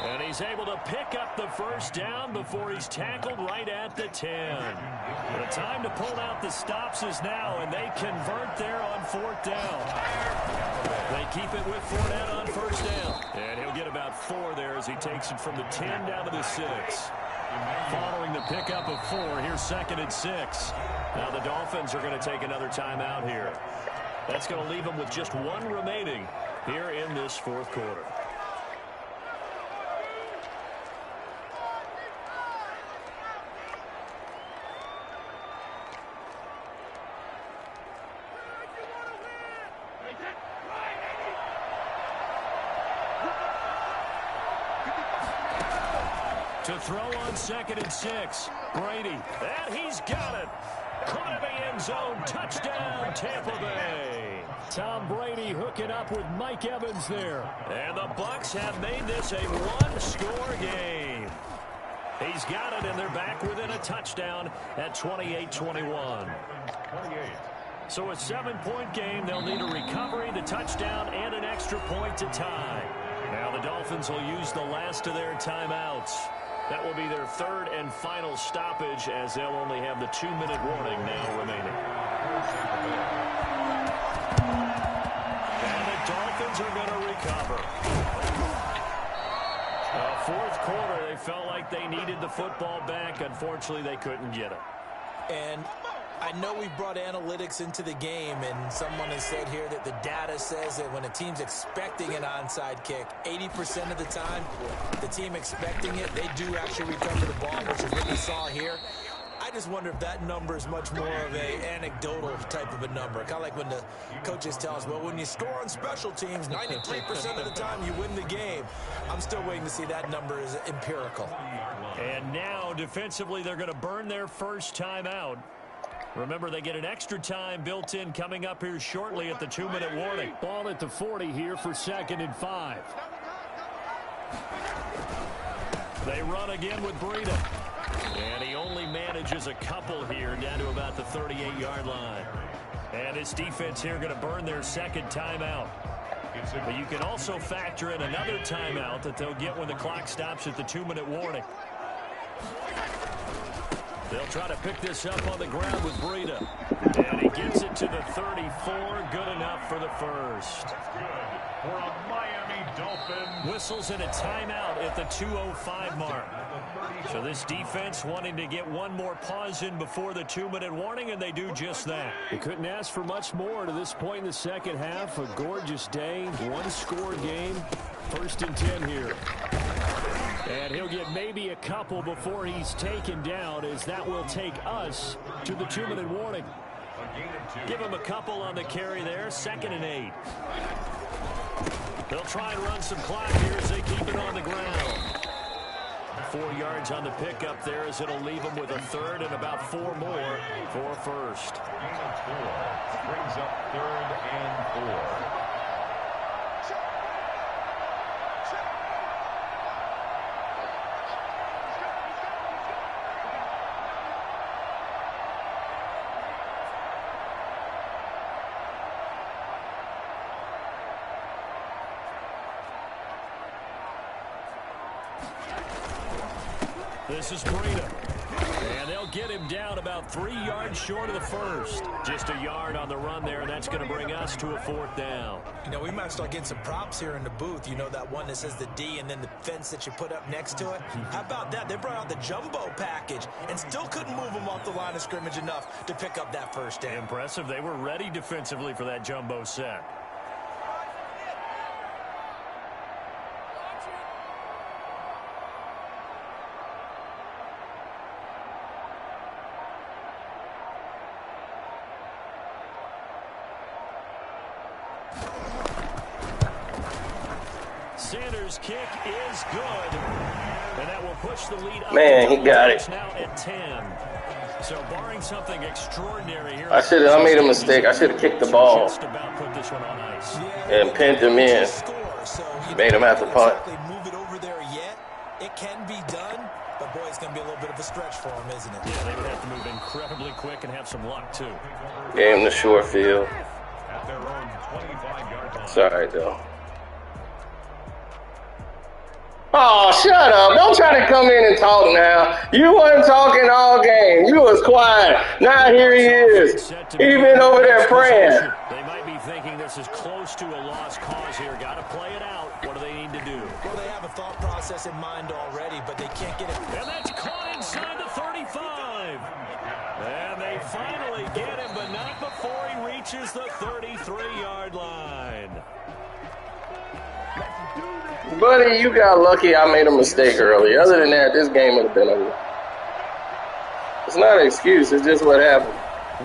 And he's able to pick up the 1st down before he's tackled right at the 10. The time to pull out the stops is now, and they convert there on 4th down. They keep it with Fournette on 1st down. And he'll get about 4 there as he takes it from the 10 down to the 6. Following the pickup of 4, here's 2nd and 6. Now the Dolphins are going to take another timeout here. That's going to leave them with just 1 remaining here in this 4th quarter. To throw on 2nd and 6. Brady. And he's got it. Caught in the end zone. Touchdown, Tampa Bay. Tom Brady hooking up with Mike Evans there. And the Bucs have made this a 1-score game. He's got it, and they're back within a touchdown at 28-21. So a 7-point game. They'll need a recovery, the touchdown, and an extra point to tie. Now the Dolphins will use the last of their timeouts. That will be their 3rd and final stoppage, as they'll only have the 2-minute warning now remaining. And the Dolphins are going to recover. 4th quarter, they felt like they needed the football back. Unfortunately, they couldn't get it. And I know we brought analytics into the game, and someone has said here that the data says that when a team's expecting an onside kick, 80% of the time, the team expecting it, they do actually recover the ball, which is what we saw here. I just wonder if that number is much more of an anecdotal type of a number. Kind of like when the coaches tell us, well, when you score on special teams, 93% of the time you win the game. I'm still waiting to see that number is empirical. And now, defensively, they're going to burn their 1st timeout. Remember, they get an extra time built in coming up here shortly at the 2-minute warning. Ball at the 40 here for 2nd and 5. They run again with Breida. And he only manages a couple here down to about the 38-yard line. And his defense here going to burn their 2nd timeout. But you can also factor in another timeout that they'll get when the clock stops at the 2-minute warning. They'll try to pick this up on the ground with Breida. And he gets it to the 34. Good enough for the 1st. For a Miami Dolphin. Whistles in a timeout at the 2:05 mark. So this defense wanting to get 1 more pause in before the 2-minute warning, and they do just that. You couldn't ask for much more to this point in the 2nd half. A gorgeous day, 1-score game. 1st and 10 here. And he'll get maybe a couple before he's taken down, as that will take us to the 2-minute warning. Give him a couple on the carry there. 2nd and 8. They'll try and run some clock here as they keep it on the ground. 4 yards on the pickup there, as it'll leave them with a 3rd and about 4 more for 1st. Brings up 3rd and 4. This is Breida. And they'll get him down about 3 yards short of the 1st. Just a yard on the run there, and that's going to bring us to a 4th down. You know, we might start getting some props here in the booth. You know, that one that says the D and then the fence that you put up next to it? How about that? They brought out the jumbo package and still couldn't move them off the line of scrimmage enough to pick up that 1st down. Impressive. They were ready defensively for that jumbo set. Sanders' kick is good. And that will push the lead up. Man, he got it. Now at 10. So barring something extraordinary here. I made a mistake. I should have kicked the ball. Just about put this one on ice. And pinned him in. Made him have to punt. Move it over there yet. It can be done, but boy, it's going to be a little bit of a stretch for him, isn't it? Yeah, they would have to move incredibly quick and have some luck too. Gave him the short field. At their own 25-yard line. It's all right, though. Oh, shut up. Don't try to come in and talk now. You wasn't talking all game. You was quiet. Now here he is. He been over there praying. They might be thinking this is close to a lost cause here. Got to play it out. What do they need to do? Well, they have a thought process in mind already, but they can't get it. And that's caught inside the 35. And they finally get him, but not before he reaches the 33-yard line. Buddy, you got lucky I made a mistake earlier. Other than that, this game would have been over. It's not an excuse. It's just what happened.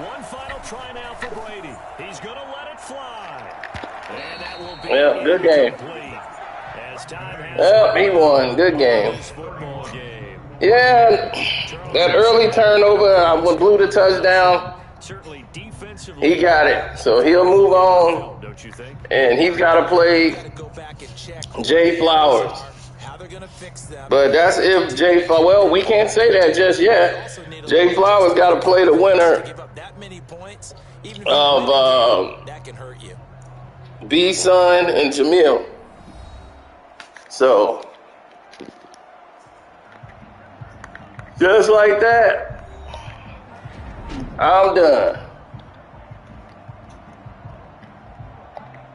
One final try now for Brady. He's going to let it fly. And that will be good game. Yep, he won. Good game. Yeah, that early turnover, when blew the touchdown, he got it. So he'll move on. And he's got to play Jay Flowers. But that's if Jay Flowers, well, we can't say that just yet. Jay Flowers got to play the winner of B-Sun and Jamil. So, just like that, I'm done.